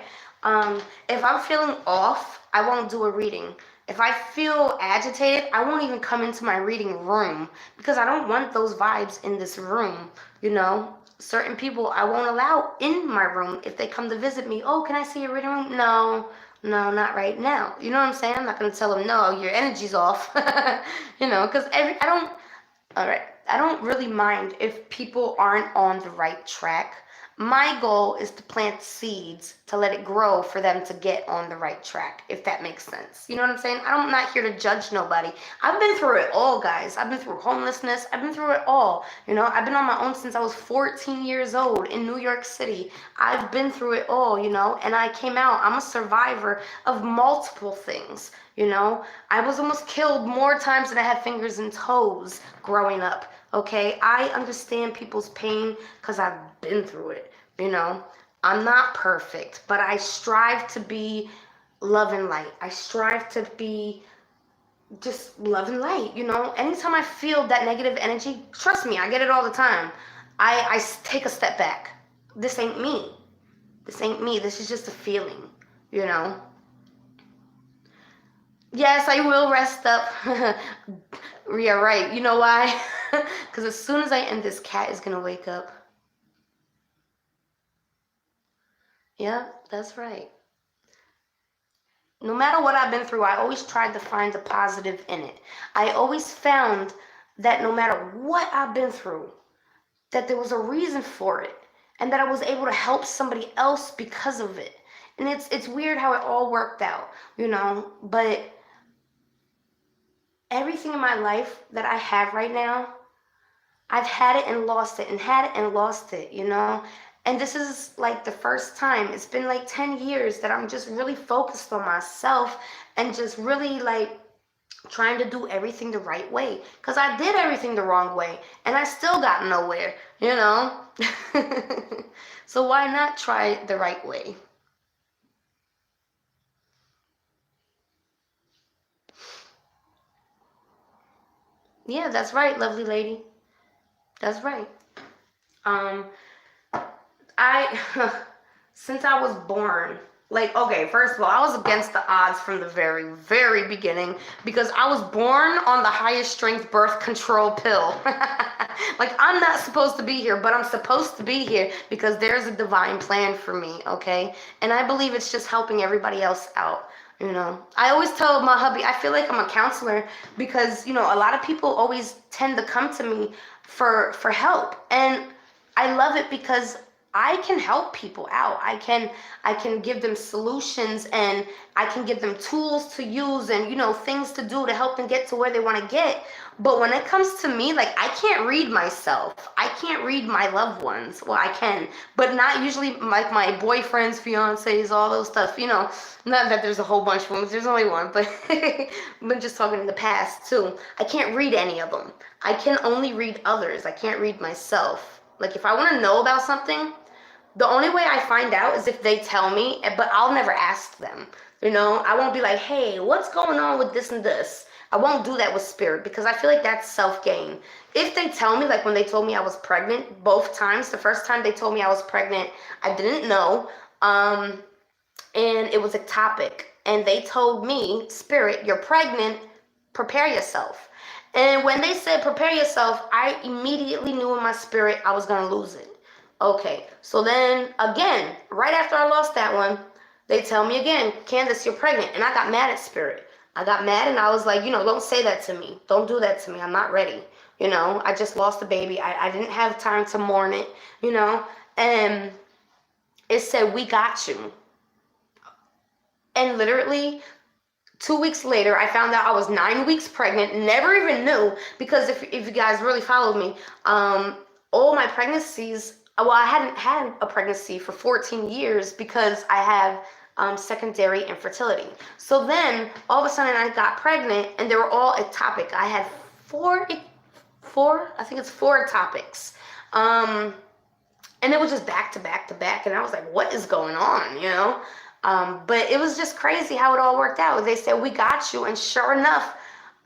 If I'm feeling off, I won't do a reading. If I feel agitated, I won't even come into my reading room because I don't want those vibes in this room. You know, certain people I won't allow in my room if they come to visit me. Oh, can I see your reading room? No, not right now. You know what I'm saying? I'm not going to tell them, no, your energy's off. You know, because I don't, all right. I don't really mind if people aren't on the right track. My goal is to plant seeds to let it grow for them to get on the right track, if that makes sense. You know what I'm saying? I'm not here to judge nobody. I've been through it all, guys. I've been through homelessness. I've been through it all. You know, I've been on my own since I was 14 years old in New York City. I've been through it all, you know, and I came out. I'm a survivor of multiple things, you know. I was almost killed more times than I had fingers and toes growing up. Okay, I understand people's pain because I've been through it, you know. I'm not perfect, but I strive to be love and light. I strive to be just love and light, you know. Anytime I feel that negative energy, trust me, I get it all the time. I take a step back. This ain't me. This ain't me. This is just a feeling, you know. Yes, I will rest up. Yeah, right. You know why? Because as soon as I end, this cat is going to wake up. Yeah, that's right. No matter what I've been through, I always tried to find the positive in it. I always found that no matter what I've been through, that there was a reason for it and that I was able to help somebody else because of it. And it's weird how it all worked out, you know, but everything in my life that I have right now, I've had it and lost it and had it and lost it, you know? And this is like the first time. It's been like 10 years that I'm just really focused on myself and just really like trying to do everything the right way. Because I did everything the wrong way and I still got nowhere, you know? So why not try the right way? Yeah, that's right, lovely lady. That's right. Um, I, since I was born, like, okay, first of all, I was against the odds from the very, very beginning because I was born on the highest strength birth control pill. Like, I'm not supposed to be here, but I'm supposed to be here because there's a divine plan for me, okay? And I believe it's just helping everybody else out. You know, I always tell my hubby, I feel like I'm a counselor because, you know, a lot of people always tend to come to me for help. And I love it because I can help people out. I can give them solutions and I can give them tools to use and, you know, things to do to help them get to where they want to get. But when it comes to me, like, I can't read myself. I can't read my loved ones. Well, I can, but not usually like my boyfriends, fiancés, all those stuff, you know. Not that there's a whole bunch of them. There's only one, but I'm just talking in the past too. I can't read any of them. I can only read others. I can't read myself. Like, if I want to know about something, the only way I find out is if they tell me, but I'll never ask them. You know, I won't be like, hey, what's going on with this and this? I won't do that with spirit because I feel like that's self-gain. If they tell me, like when they told me I was pregnant, both times, the first time they told me I was pregnant, I didn't know, and it was ectopic. And they told me, spirit, you're pregnant, prepare yourself. And when they said prepare yourself, I immediately knew in my spirit I was going to lose it. Okay, so then again, right after I lost that one, they tell me again, Candace, you're pregnant. And I got mad at spirit. I got mad and I was like, you know, don't say that to me. Don't do that to me. I'm not ready. You know, I just lost the baby. I didn't have time to mourn it, you know. And it said, we got you. And literally 2 weeks later, I found out I was 9 weeks pregnant. Never even knew because if you guys really followed me, all my pregnancies, well, I hadn't had a pregnancy for 14 years because I have secondary infertility. So then all of a sudden I got pregnant and they were all ectopic. I had four, I think it's four ectopics. And it was just back to back to back. And I was like, what is going on, you know? But it was just crazy how it all worked out. They said, we got you. And sure enough,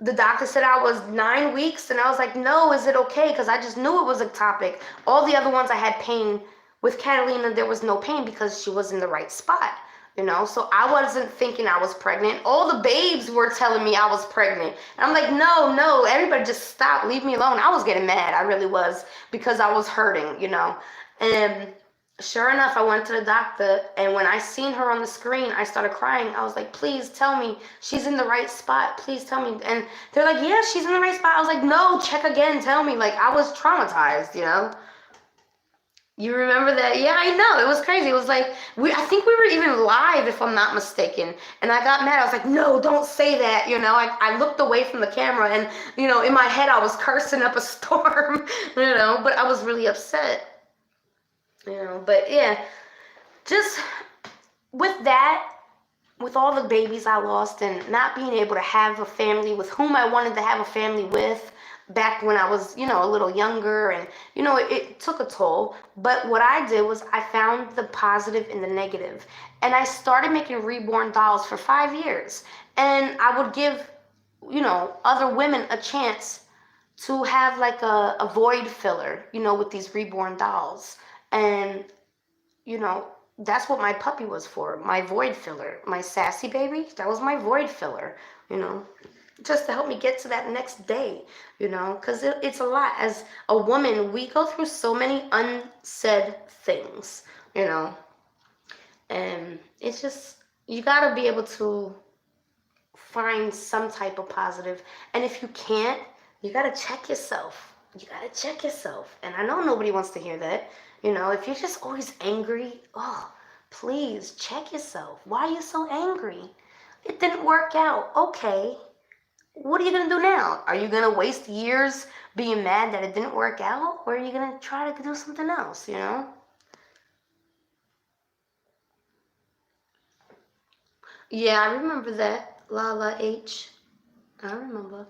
the doctor said I was 9 weeks. And I was like, no, is it okay? Because I just knew it was ectopic. All the other ones I had pain. With Catalina, there was no pain because she was in the right spot, you know? So I wasn't thinking I was pregnant. All the babes were telling me I was pregnant. And I'm like, no, everybody just stop, leave me alone. I was getting mad. I really was because I was hurting, you know? And sure enough, I went to the doctor, and when I seen her on the screen, I started crying. I was like, please tell me she's in the right spot. Please tell me. And they're like, yeah, she's in the right spot. I was like, no, check again. Tell me. Like, I was traumatized, you know? You remember that? Yeah, I know. It was crazy. It was like I think we were even live, if I'm not mistaken. And I got mad. I was like, no, don't say that. I looked away from the camera, and in my head I was cursing up a storm. But I was really upset. But yeah, just with that, with all the babies I lost and not being able to have a family with whom I wanted to have a family with back when I was, a little younger, and it took a toll. But what I did was I found the positive in the negative, and I started making reborn dolls for 5 years, and I would give, other women a chance to have like a void filler, with these reborn dolls. And you know, that's what my puppy was for. My void filler. My sassy baby, that was my void filler, you know, just to help me get to that next day, because it's a lot. As a woman, we go through so many unsaid things, you know, and it's just, you got to be able to find some type of positive. And if you can't, you got to check yourself. You got to check yourself. And I know nobody wants to hear that. If you're just always angry, oh, please check yourself. Why are you so angry? It didn't work out. Okay. What are you going to do now? Are you going to waste years being mad that it didn't work out? Or are you going to try to do something else, Yeah, I remember that. Lala H. I remember.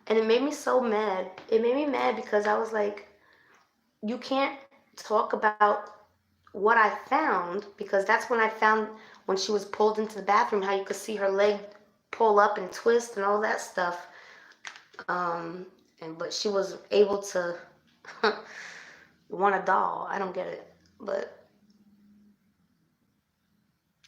And it made me so mad. It made me mad because I was like, you can't talk about what I found, because that's when I found, when she was pulled into the bathroom, how you could see her leg pull up and twist and all that stuff. But she was able to want a doll. I don't get it. But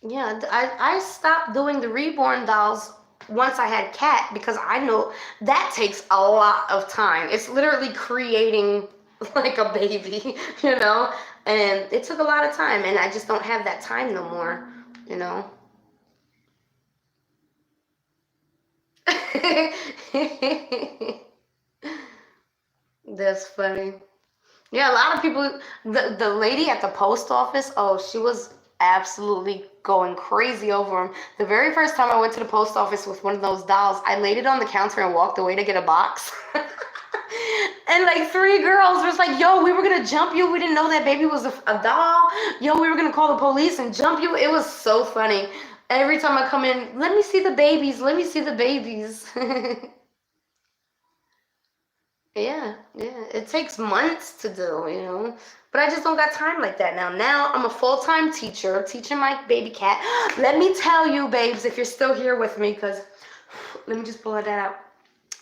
yeah, I stopped doing the reborn dolls once I had Cat, because I know that takes a lot of time. It's literally creating like a baby, and it took a lot of time, and I just don't have that time no more, you know. That's funny. Yeah, a lot of people. The lady at the post office, oh, she was absolutely going crazy over him. The very first time I went to the post office with one of those dolls, I laid it on the counter and walked away to get a box. And like three girls was like, yo, we were gonna jump you. We didn't know that baby was a doll. Yo, we were gonna call the police and jump you. It was so funny. Every time I come in, let me see the babies. Let me see the babies. Yeah. It takes months to do, But I just don't got time like that now. Now I'm a full-time teacher, teaching my baby cat. Let me tell you, babes, if you're still here with me, because let me just pull that out.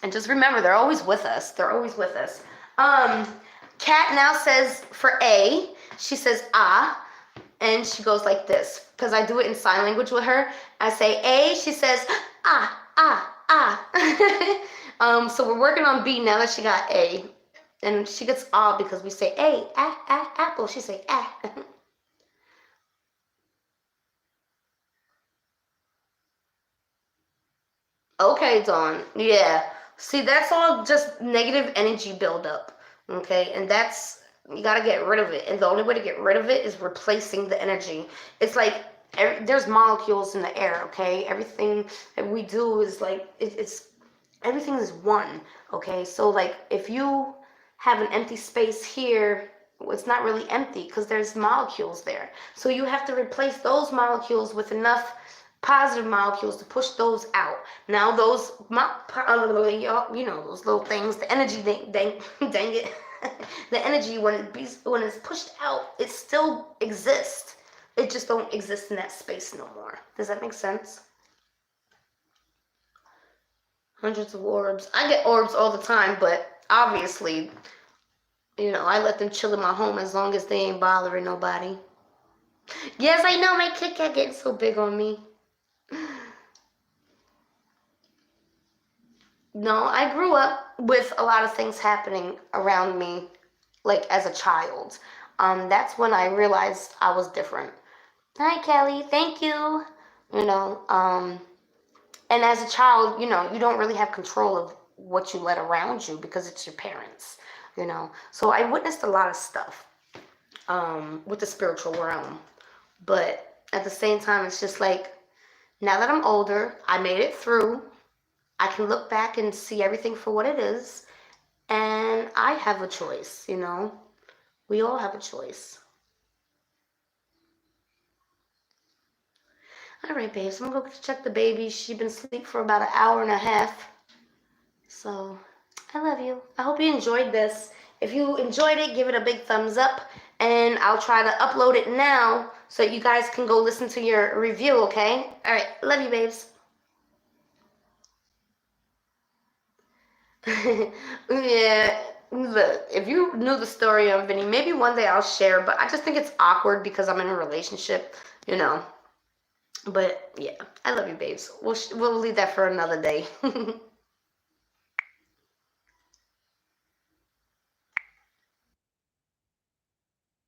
And just remember, they're always with us. They're always with us. Cat now says, for A, she says, ah, and she goes like this, because I do it in sign language with her. I say A, she says, ah, ah, ah. So we're working on B now that she got A. And she gets ah because we say A, apple. She say ah. Okay, Dawn. Yeah. See, that's all just negative energy buildup. Okay, and that's, you gotta get rid of it. And the only way to get rid of it is replacing the energy. It's like there's molecules in the air. Okay, everything that we do is like it's everything is one. Okay, so like if you have an empty space here, it's not really empty because there's molecules there. So you have to replace those molecules with enough positive molecules to push those out. Now those, those little things, the energy, dang it, the energy when it's pushed out, it still exists. It just don't exist in that space no more. Does that make sense? Hundreds of orbs. I get orbs all the time, but obviously, I let them chill in my home as long as they ain't bothering nobody. Yes, I know, my Kit Kat getting so big on me. No, I grew up with a lot of things happening around me, like as a child. That's when I realized I was different. Hi, Kelly. Thank you. You know, um, and as a child, you don't really have control of what you let around you because it's your parents. So I witnessed a lot of stuff. with the spiritual realm. But at the same time, it's just like, now that I'm older, I made it through. I can look back and see everything for what it is. And I have a choice, you know? We all have a choice. All right, babes, I'm gonna go check the baby. She's been asleep for about an hour and a half. So, I love you. I hope you enjoyed this. If you enjoyed it, give it a big thumbs up. And I'll try to upload it now so you guys can go listen to your review, okay? All right, love you, babes. Yeah, look, if you knew the story of Vinny, maybe one day I'll share, but I just think it's awkward because I'm in a relationship, you know. But yeah, I love you, babes. We'll leave that for another day.